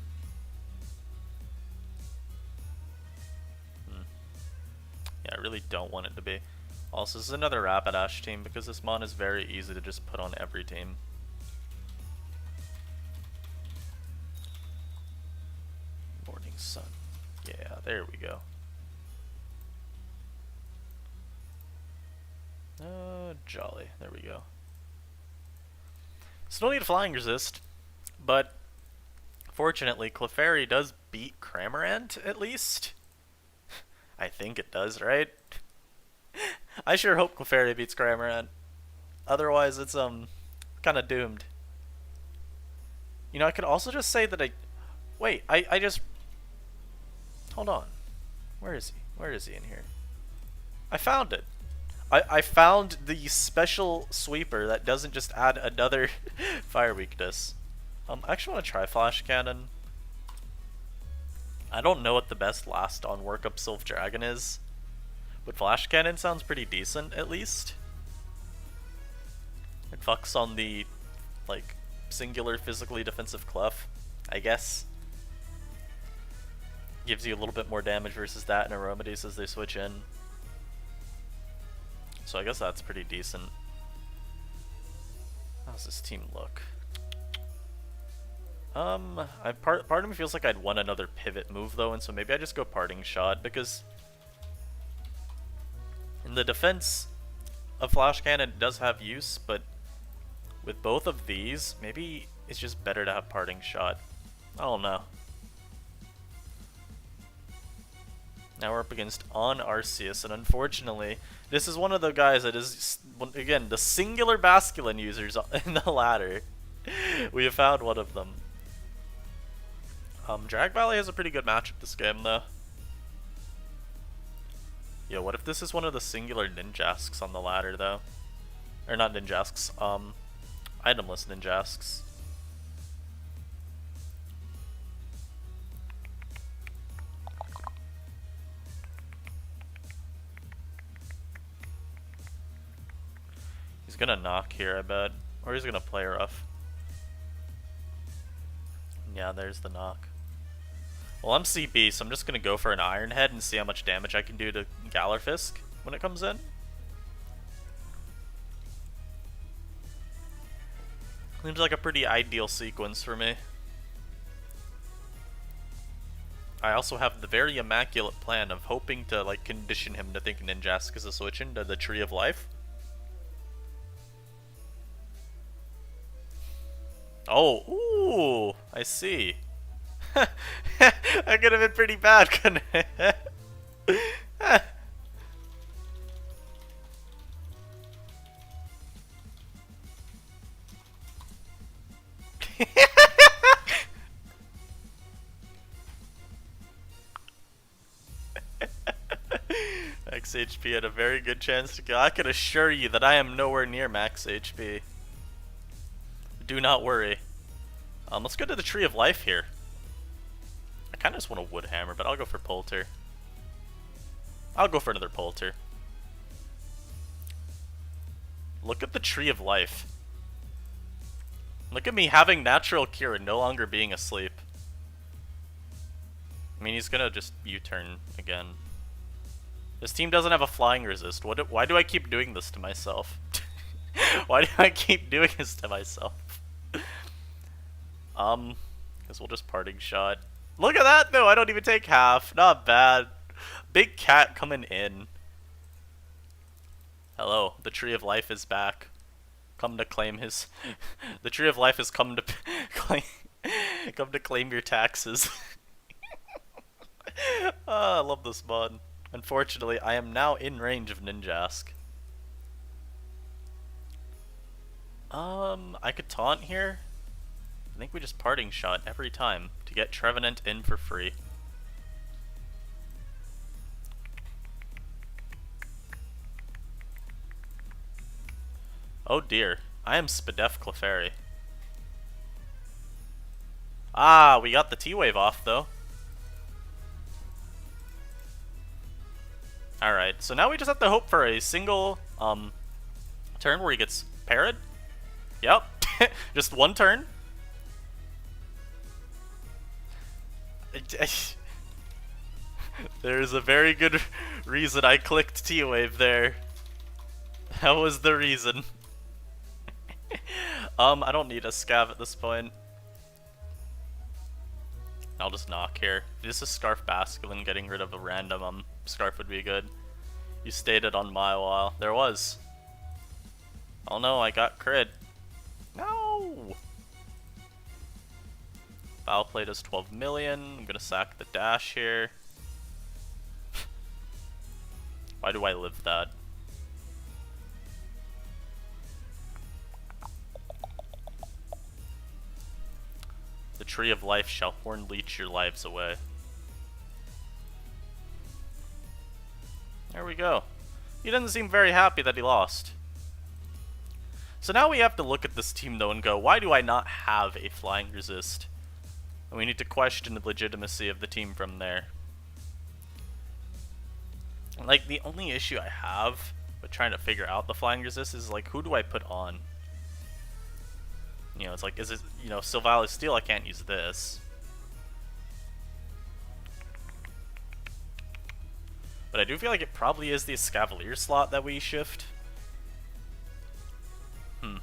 Yeah, I really don't want it to be. Also, this is another Rapidash team because this mon is very easy to just put on every team. Morning Sun. Yeah, there we go. Jolly. There we go. Still need a Flying Resist, but fortunately, Clefairy does beat Cramorant, at least. I think it does, right? I sure hope Clefairy beats Cramorant. Otherwise, it's, kind of doomed. You know, I could also just say that wait, I just... Hold on. Where is he? Where is he in here? I found it. I found the special sweeper that doesn't just add another fire weakness. I actually want to try flash cannon. I don't know what the best last on workup Sylph Dragon is, but flash cannon sounds pretty decent at least. It fucks on the like singular physically defensive clef, I guess. Gives you a little bit more damage versus that and Aromades as they switch in. So I guess that's pretty decent. How's this team look? Part of me feels like I'd want another pivot move though, and so maybe I just go Parting Shot, because in the defense of Flash Cannon it does have use, but with both of these, maybe it's just better to have Parting Shot. I don't know. Now we're up against On Arceus, and unfortunately, this is one of the guys that is, again, the singular Basculin users in the ladder. We have found one of them. Drag Valley has a pretty good matchup this game, though. Yo, what if this is one of the singular Ninjasks on the ladder, though? Or not Ninjasks, itemless Ninjasks. He's gonna knock here, I bet. Or he's gonna play rough. Yeah, there's the knock. Well, I'm CB, so I'm just gonna go for an Iron Head and see how much damage I can do to Gallerfisk when it comes in. Seems like a pretty ideal sequence for me. I also have the very immaculate plan of hoping to like condition him to think Ninjask is a switch into the Tree of Life. Oh, ooh, I see. That could have been pretty bad, couldn't it? Max HP had a very good chance to go. I can assure you that I am nowhere near max HP. Do not worry. Let's go to the Tree of Life here. I kind of just want a Wood Hammer, but I'll go for Polter. I'll go for another Polter. Look at the Tree of Life. Look at me having Natural Cure and no longer being asleep. I mean, he's gonna just U-turn again. This team doesn't have a Flying Resist. Why do I keep doing this to myself? Why do I keep doing this to myself? Guess we'll just Parting Shot. Look at that though, I don't even take half. Not bad. Big Cat coming in. Hello, the Tree of Life is back. Come to claim his... The Tree of Life has come to come to claim your taxes. I love this mod. Unfortunately, I am now in range of Ninjask. I could taunt here. I think we just Parting Shot every time to get Trevenant in for free. Oh dear, I am Spadef Clefairy. Ah, we got the T-Wave off though. Alright, so now we just have to hope for a single turn where he gets parried. Yep, just one turn. There's a very good reason I clicked T-Wave there. That was the reason. I don't need a Scav at this point. I'll just knock here. This is Scarf Basculin, getting rid of a random Scarf would be good. You stated on my wall. There was. Oh no, I got crit. No! Foul Play does 12 million. I'm gonna sack the dash here. Why do I live that? The Tree of Life shall horn leech your lives away. he go? He doesn't seem very happy that he lost. So now we have to look at this team though and go, why do I not have a flying resist? And we need to question the legitimacy of the team from there. Like, the only issue I have with trying to figure out the flying resist is, like, who do I put on? You know, it's like, is it, you know, Sylvalis Steel, I can't use this. But I do feel like it probably is the Escavalier slot that we shift. I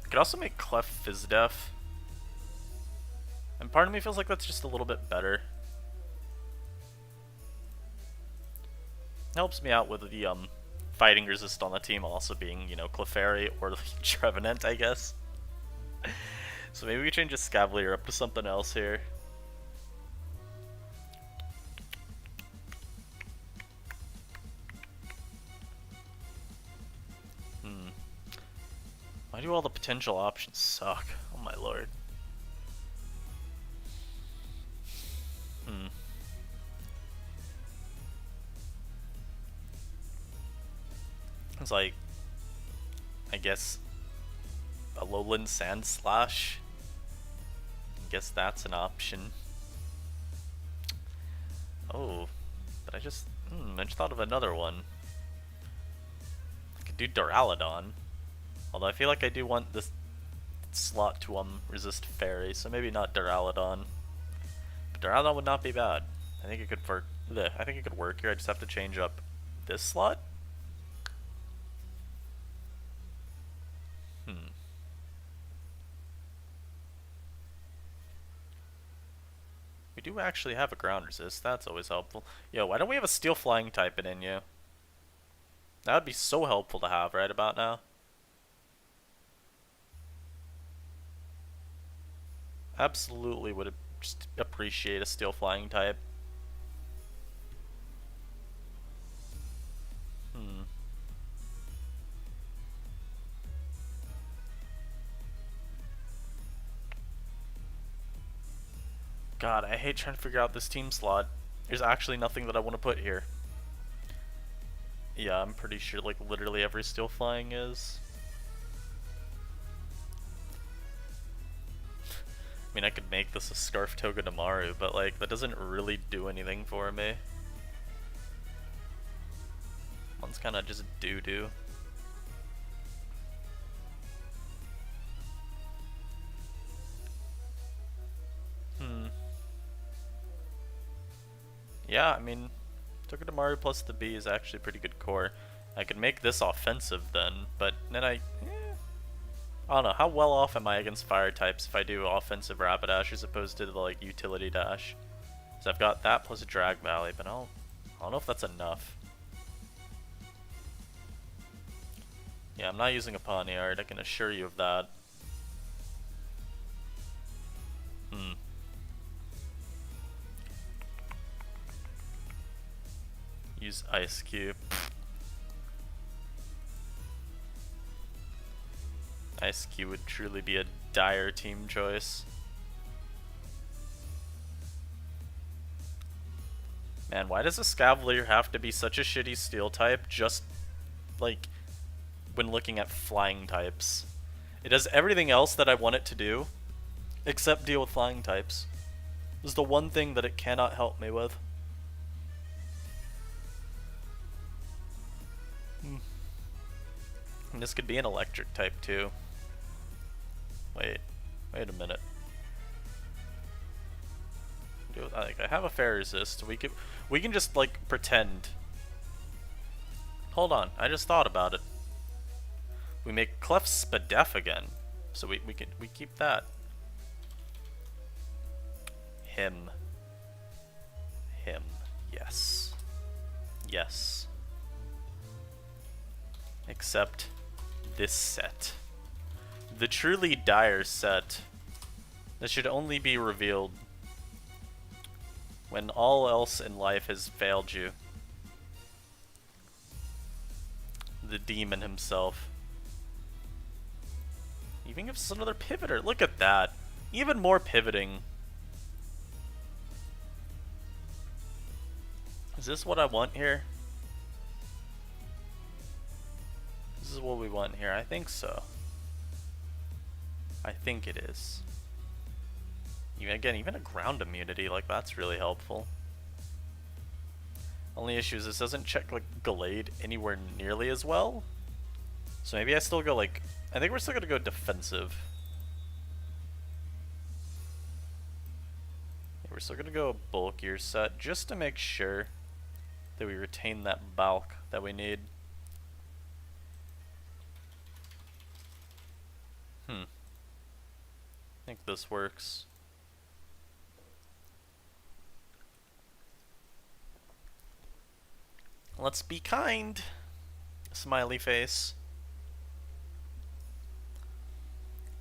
could also make Clef Fizdef. And part of me feels like that's just a little bit better. Helps me out with the fighting resist on the team also being, you know, Clefairy or Trevenant, I guess. So maybe we change Escavalier up to something else here. Why do all the potential options suck? Oh my lord. It's like, I guess, a Lowland Sand Slash. I guess that's an option. Oh, but I just thought of another one. I could do Duraludon. Although I feel like I do want this slot to resist Fairy, so maybe not Duraludon. But Duraludon would not be bad. I think it could work. I think it could work here. I just have to change up this slot. We do actually have a ground resist. That's always helpful. Yo, why don't we have a steel flying type in you? That would be so helpful to have right about now. Absolutely would just appreciate a steel flying type. God, I hate trying to figure out this team slot. There's actually nothing that I want to put here. Yeah, I'm pretty sure like literally every steel flying is. I mean, I could make this a Scarf Toga Damaru, but like that doesn't really do anything for me. One's kind of just doo-doo. Yeah, I mean, Toga Damaru plus the B is actually pretty good core. I could make this offensive then, but then I don't know, how well off am I against fire types if I do offensive Rapidash as opposed to the like utility dash? So I've got that plus a Drag Valley, but I don't know if that's enough. Yeah, I'm not using a Pawniard, I can assure you of that. Use Ice Cube. Ice Cube would truly be a dire team choice. Man, why does a Escavalier have to be such a shitty steel type just, like, when looking at flying types? It does everything else that I want it to do, except deal with flying types. This is the one thing that it cannot help me with. And this could be an electric type too. Wait a minute. I have a fair resist. We can just like pretend. Hold on, I just thought about it. We make Clef Spadef again, so we keep that. Him, yes, yes. Except this set. The truly dire set that should only be revealed when all else in life has failed you. The demon himself. Even gives us another pivoter. Look at that. Even more pivoting. Is this what I want here? is what we want here. I think so. I think it is. Even a ground immunity, like, that's really helpful. Only issue is this doesn't check, like, Gallade anywhere nearly as well. So maybe I still go, like, I think we're still gonna go defensive. Yeah, we're still gonna go a bulkier set, just to make sure that we retain that bulk that we need. I think this works. Let's be kind. Smiley face.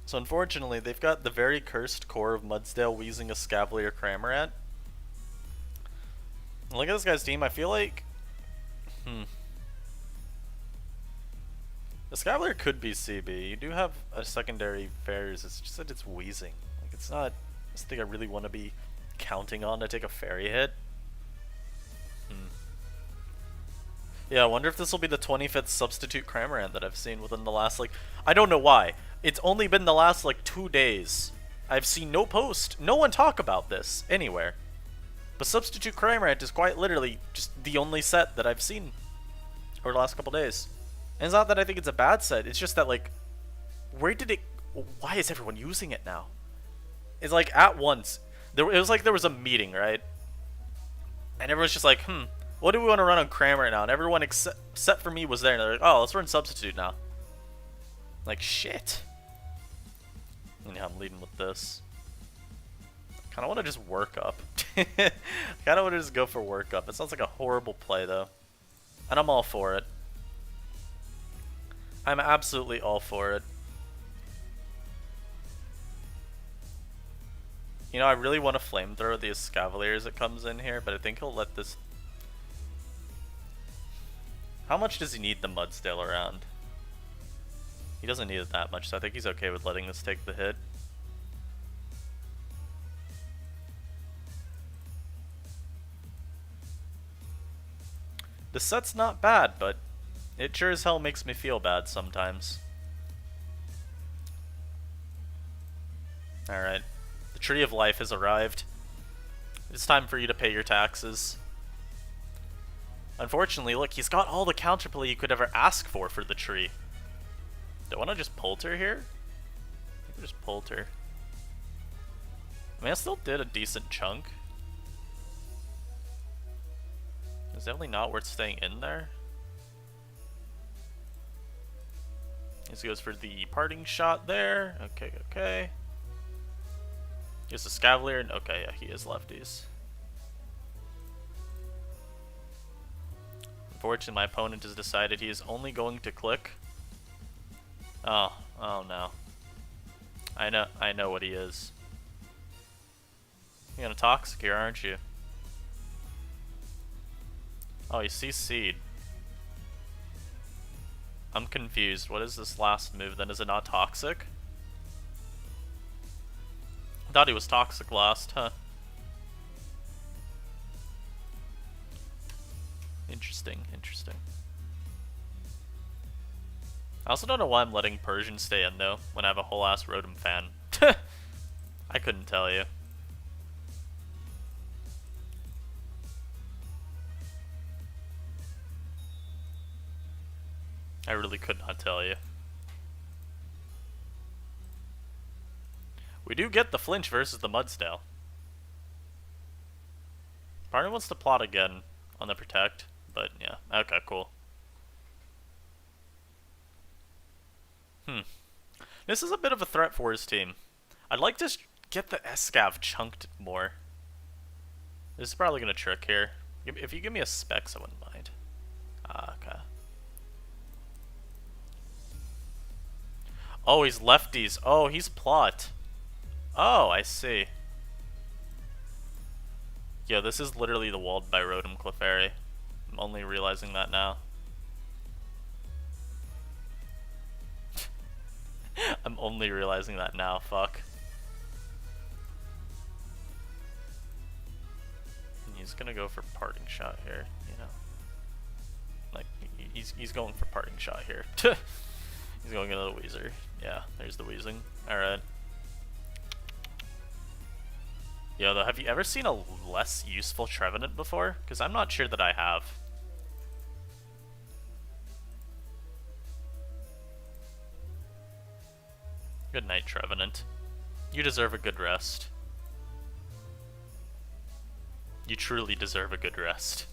So unfortunately, they've got the very cursed core of Mudsdale, Weezing, Escavalier, Cramorant. Look at this guy's team. I feel like... Escavalier could be CB. You do have a secondary Fairies. It's just that it's Weezing. Like, it's not something I really want to be counting on to take a Fairy hit. Yeah, I wonder if this will be the 25th substitute Cramorant that I've seen within the last, like... I don't know why. It's only been the last, like, 2 days. I've seen no post, no one talk about this anywhere. But substitute Cramorant is quite literally just the only set that I've seen over the last couple days. And it's not that I think it's a bad set, it's just that, like, why is everyone using it now? It's like, at once, it was like there was a meeting, right? And everyone's just like, what do we want to run on Cramorant now? And everyone except for me was there, and they're like, oh, let's run substitute now. Like, shit. And yeah, I'm leading with this. Kind of want to just work up. Kind of want to just go for work up. It sounds like a horrible play, though. And I'm all for it. I'm absolutely all for it. You know, I really want to flamethrow the Escavalier as it comes in here, but I think he'll let this... How much does he need the Mudsdale around? He doesn't need it that much, so I think he's okay with letting this take the hit. The set's not bad, but it sure as hell makes me feel bad sometimes. Alright. The Tree of Life has arrived. It's time for you to pay your taxes. Unfortunately, look, he's got all the counterplay you could ever ask for the tree. Do I want to just Polter here? I think I just Polter. I mean, I still did a decent chunk. Is it definitely not worth staying in there? This goes for the parting shot there. Okay, okay. Here's the Scavalier, and okay, yeah, he is lefties. Unfortunately, my opponent has decided he is only going to click. Oh no. I know what he is. You're gonna Toxic here, aren't you? Oh, he sees Seed. I'm confused. What is this last move then? Is it not Toxic? I thought he was Toxic last, huh? Interesting, interesting. I also don't know why I'm letting Persian stay in, though, when I have a whole-ass Rotom fan. I couldn't tell you. I really could not tell you. We do get the flinch versus the Mudsdale. Part of me wants to plot again on the Protect, but yeah. Okay, cool. This is a bit of a threat for his team. I'd like to get the Escav chunked more. This is probably going to trick here. If you give me a Specs, I wouldn't mind. Ah, okay. Oh, he's lefties. Oh, he's plot. Oh, I see. Yo, this is literally the walled by Rotom Clefairy. I'm only realizing that now. I'm only realizing that now, fuck. He's gonna go for parting shot here, you know. Like, he's going for parting shot here. He's going into the Weezer. Yeah, there's the wheezing. Alright. Yo, though, have you ever seen a less useful Trevenant before? Because I'm not sure that I have. Good night, Trevenant. You deserve a good rest. You truly deserve a good rest.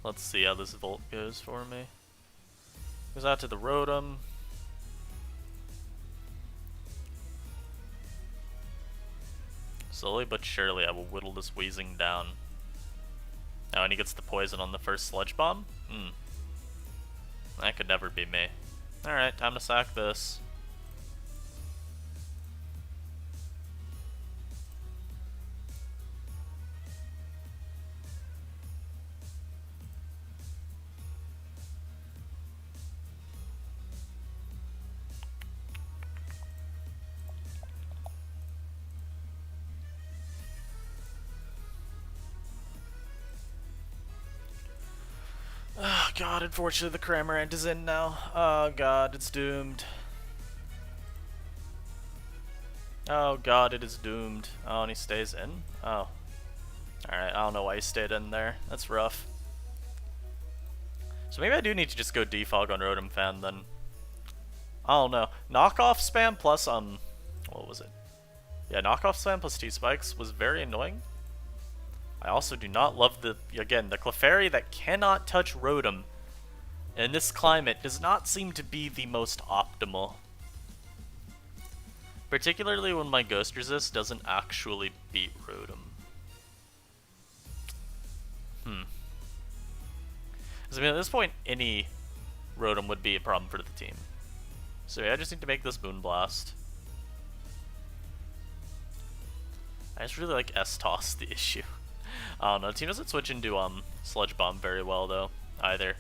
Let's see how this Volt goes for me. Goes out to the Rotom. Slowly but surely I will whittle this wheezing down. Oh, and he gets the poison on the first Sludge Bomb? That could never be me. Alright, time to sack this. Oh god, unfortunately the Cramorant is in now. Oh god, it's doomed. Oh god, it is doomed. Oh, and he stays in? Oh. Alright, I don't know why he stayed in there. That's rough. So maybe I do need to just go defog on Rotom Fan then. I don't know. Knockoff spam plus, what was it? Yeah, knockoff spam plus T-Spikes was very annoying. I also do not love the Clefairy that cannot touch Rotom in this climate does not seem to be the most optimal. Particularly when my Ghost Resist doesn't actually beat Rotom. Because I mean, at this point, any Rotom would be a problem for the team. So yeah, I just need to make this Moonblast. I just really like S-Toss, the issue. I don't know, the team doesn't switch into Sludge Bomb very well though, either.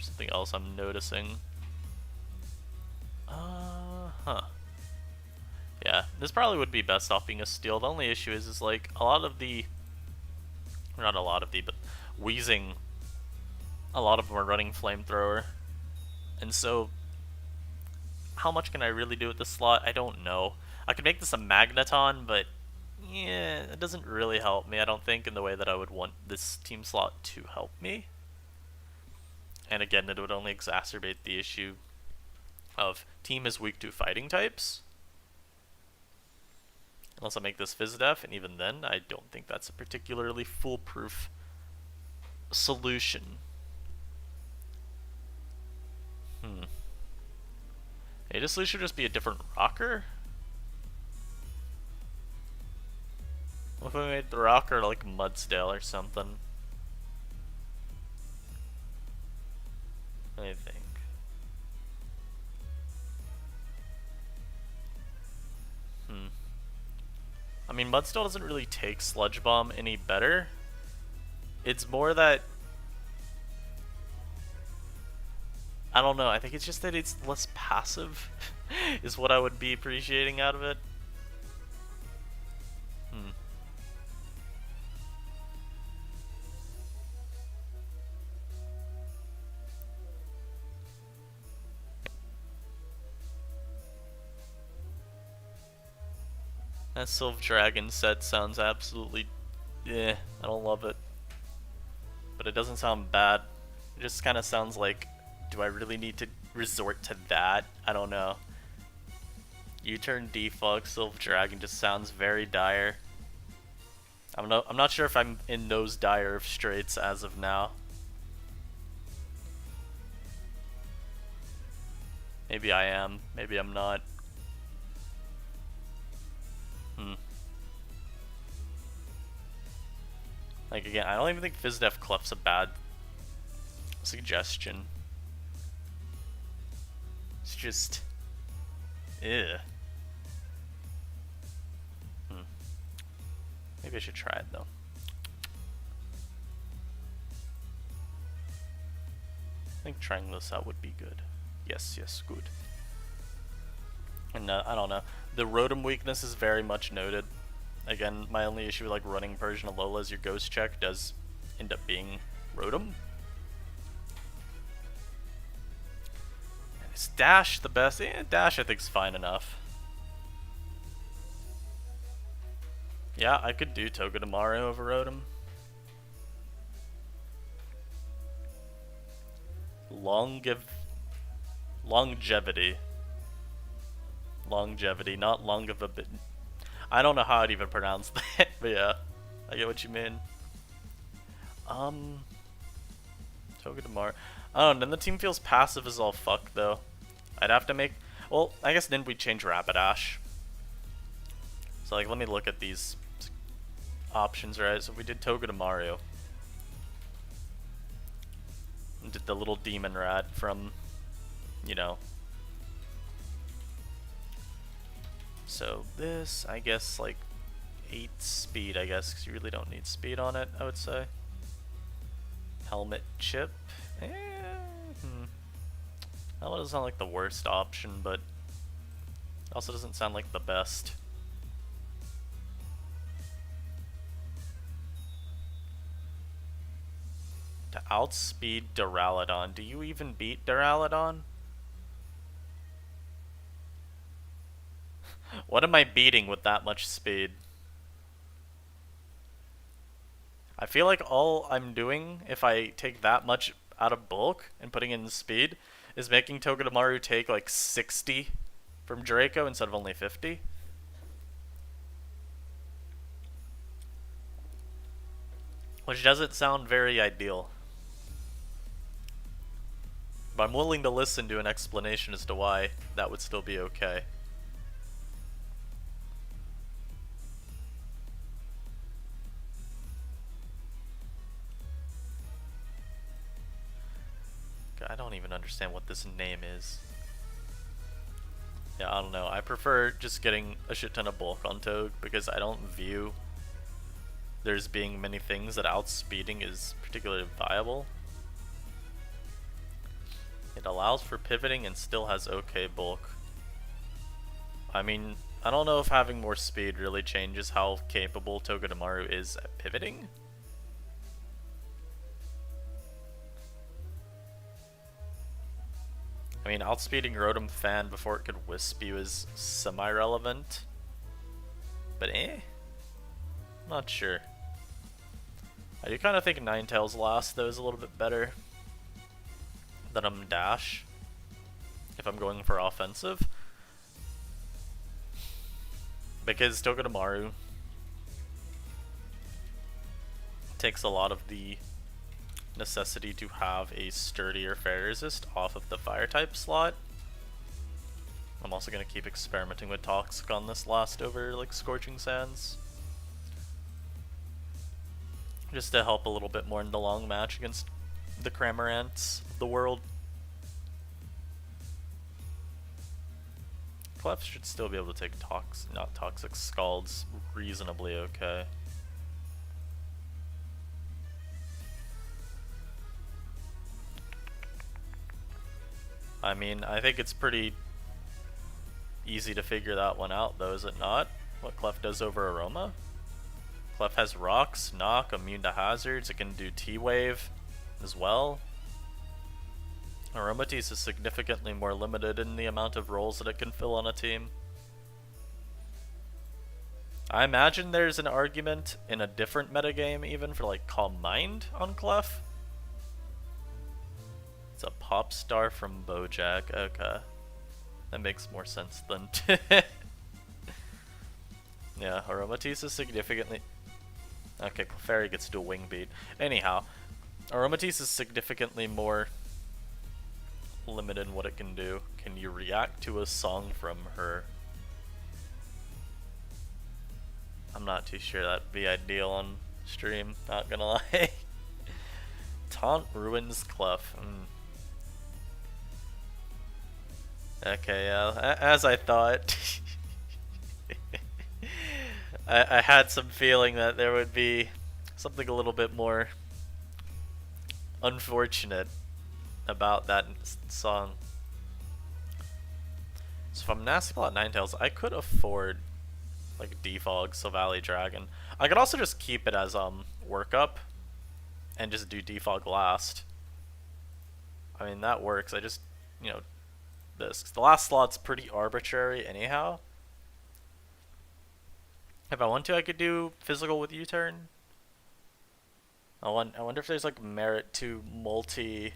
Something else I'm noticing. Yeah, this probably would be best off being a steal. The only issue is like a lot of the, not a lot of the, but wheezing, a lot of them are running Flamethrower. And so, how much can I really do with this slot? I don't know. I could make this a Magneton, but yeah, it doesn't really help me, I don't think, in the way that I would want this team slot to help me. And again, it would only exacerbate the issue of team is weak to fighting types. Unless I make this Fizdef, and even then, I don't think that's a particularly foolproof solution. Hey, this should just be a different rocker? What if I made the rocker like Mudsdale or something? I think. I mean, Mudsdale doesn't really take Sludge Bomb any better. It's more that, I don't know, I think it's just that it's less passive is what I would be appreciating out of it. That Sylph Dragon set sounds absolutely, I don't love it. But it doesn't sound bad. It just kind of sounds like, do I really need to resort to that? I don't know. U-turn defog, Sylph Dragon just sounds very dire. I'm not sure if I'm in those dire of straits as of now. Maybe I am, maybe I'm not. Like, again, I don't even think Fizdef Clef's a bad suggestion. It's just, ew. Maybe I should try it though. I think trying this out would be good. Yes, good. And I don't know. The Rotom weakness is very much noted. Again, my only issue with like running Persian Alola is your Ghost check does end up being Rotom. And is Dash the best? Dash I think is fine enough. Yeah, I could do Togedemaru over Rotom. Longevity. Longevity, not longevity. I don't know how I'd even pronounce that, but yeah, I get what you mean. Togedemaru. I don't know, then the team feels passive as all fuck, though. I'd have to make... Well, I guess then we'd change Rapidash. So, like, let me look at these options, right? So we did Togedemaru. And did the little demon rat from, you know. So this, I guess, like, 8 speed, I guess, because you really don't need speed on it, I would say. Helmet chip. That one doesn't sound like the worst option, but also doesn't sound like the best. To outspeed Duraludon. Do you even beat Duraludon? What am I beating with that much speed? I feel like all I'm doing, if I take that much out of bulk and putting in speed, is making Togedemaru take like 60 from Draco instead of only 50. Which doesn't sound very ideal. But I'm willing to listen to an explanation as to why that would still be okay. I don't even understand what this name is. Yeah, I don't know. I prefer just getting a shit ton of bulk on Toad because I don't view there's being many things that outspeeding is particularly viable. It allows for pivoting and still has okay bulk. I mean, I don't know if having more speed really changes how capable Togedemaru is at pivoting. I mean, outspeeding Rotom Fan before it could Wisp you is semi-relevant. But not sure. I do kind of think Ninetales last, though, is a little bit better than Dash, if I'm going for offensive. Because Togedemaru takes a lot of the necessity to have a sturdier fire resist off of the fire type slot. I'm also going to keep experimenting with Toxic on this last over like Scorching Sands, just to help a little bit more in the long match against the Cramorants of the world. Clef should still be able to take not Toxic Scalds reasonably okay. I mean, I think it's pretty easy to figure that one out, though, is it not? What Clef does over Aroma? Clef has Rocks, Knock, immune to hazards, it can do T-Wave as well. Aromatisse is significantly more limited in the amount of roles that it can fill on a team. I imagine there's an argument in a different metagame even for like Calm Mind on Clef. It's a pop star from BoJack. Okay. That makes more sense than yeah, Aromatisse is significantly... Okay, Clefairy gets to do a Wing Beat. Anyhow, Aromatisse is significantly more limited in what it can do. Can you react to a song from her? I'm not too sure that'd be ideal on stream, not gonna lie. Taunt ruins Clef. Okay, yeah, as I thought. I had some feeling that there would be something a little bit more unfortunate about that song. So if I'm Nasty at Ninetales, I could afford like defog Silvally Dragon. I could also just keep it as workup and just do defog last. I mean that works. I just, you know, the last slot's pretty arbitrary anyhow. If I want to, I could do physical with U-turn. I wonder if there's like merit to multi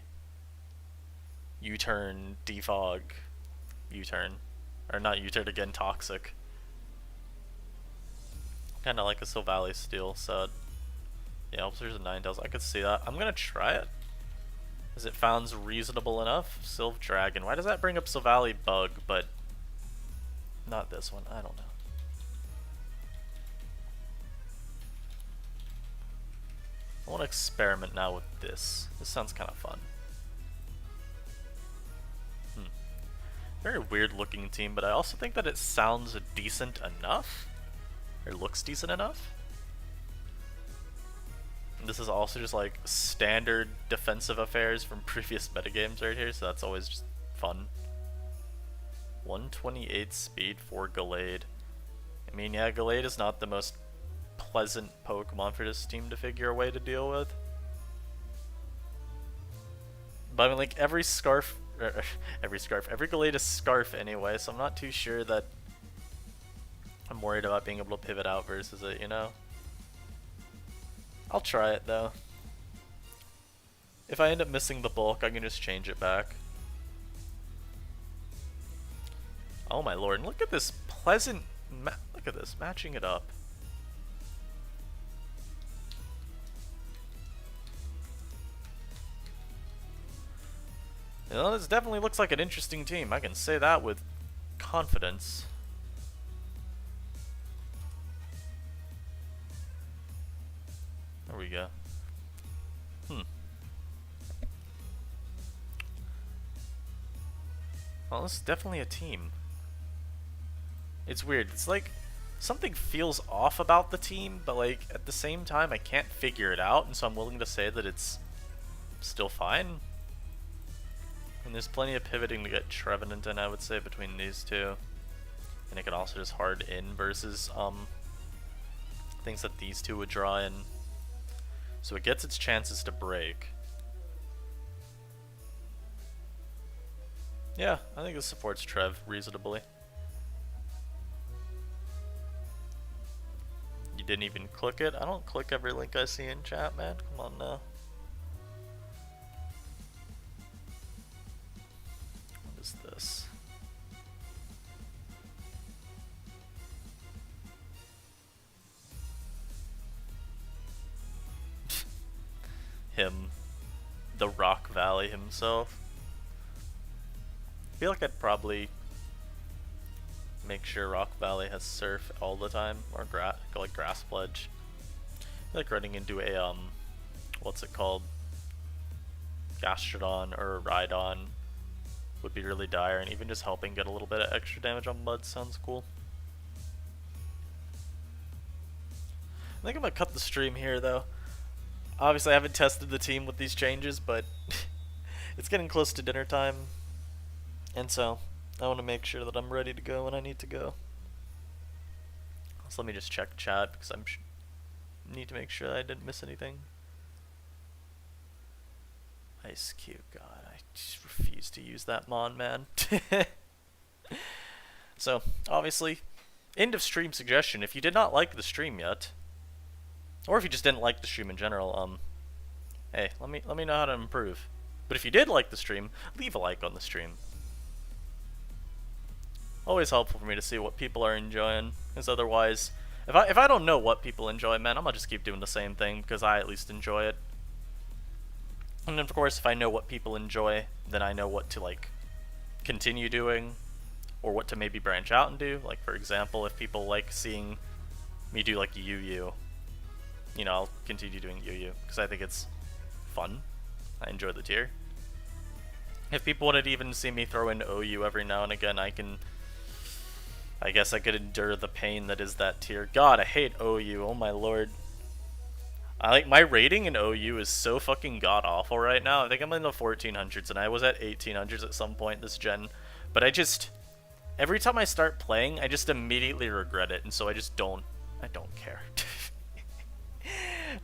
U-turn defog U-turn, or not U-turn again, toxic. Kind of like a Silvally Steel, so yeah, there's a Ninetales. I could see that. I'm gonna try it. As it sounds reasonable enough. Sylve Dragon. Why does that bring up Silvally Bug, but not this one? I don't know. I want to experiment now with this. This sounds kind of fun. Very weird looking team, but I also think that it sounds decent enough. Or looks decent enough. And this is also just like standard defensive affairs from previous metagames right here, so that's always just fun. 128 speed for Gallade. I mean, yeah, Gallade is not the most pleasant Pokemon for this team to figure a way to deal with. But I mean, like, every Gallade is Scarf anyway, so I'm not too sure that I'm worried about being able to pivot out versus it, you know? I'll try it though. If I end up missing the bulk, I can just change it back. Oh my lord, and look at this pleasant, look at this, matching it up. You know, this definitely looks like an interesting team. I can say that with confidence. There we go. Well, this is definitely a team. It's weird. It's like something feels off about the team, but like at the same time I can't figure it out, and so I'm willing to say that it's still fine. And there's plenty of pivoting to get Trevenant in, I would say, between these two. And it can also just hard in versus things that these two would draw in. So it gets its chances to break. Yeah, I think this supports Trev reasonably. You didn't even click it? I don't click every link I see in chat, man. Come on now. What is this? Him. The Rock Valley himself. I feel like I'd probably make sure Rock Valley has Surf all the time, or like Grass Pledge. I feel like running into a what's it called, Gastrodon or a Rhydon would be really dire, and even just helping get a little bit of extra damage on Mud sounds cool. I think I'm gonna cut the stream here though. Obviously I haven't tested the team with these changes, but it's getting close to dinner time. And so, I want to make sure that I'm ready to go when I need to go. So let me just check chat, because I need to make sure that I didn't miss anything. Ice Cube, god, I just refuse to use that Mon, man. So, obviously, end of stream suggestion. If you did not like the stream yet, or if you just didn't like the stream in general, hey, let me know how to improve. But if you did like the stream, leave a like on the stream. Always helpful for me to see what people are enjoying, because otherwise, if I don't know what people enjoy, man, I'm gonna just keep doing the same thing because I at least enjoy it. And then of course, if I know what people enjoy, then I know what to like continue doing, or what to maybe branch out and do. Like for example, if people like seeing me do like UU, you know, I'll continue doing UU because I think it's fun. I enjoy the tier. If people wanted to even see me throw in OU every now and again, I guess I could endure the pain that is that tier. God, I hate OU. Oh my lord. My rating in OU is so fucking god awful right now. I think I'm in the 1400s, and I was at 1800s at some point this gen. But Every time I start playing, I just immediately regret it, and so I don't care.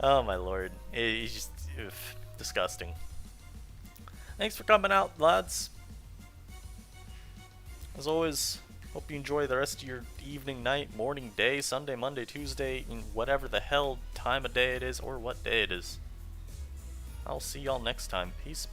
Oh my lord. It's just disgusting. Thanks for coming out, lads. As always, hope you enjoy the rest of your evening, night, morning, day, Sunday, Monday, Tuesday, whatever the hell time of day it is or what day it is. I'll see y'all next time. Peace, peace.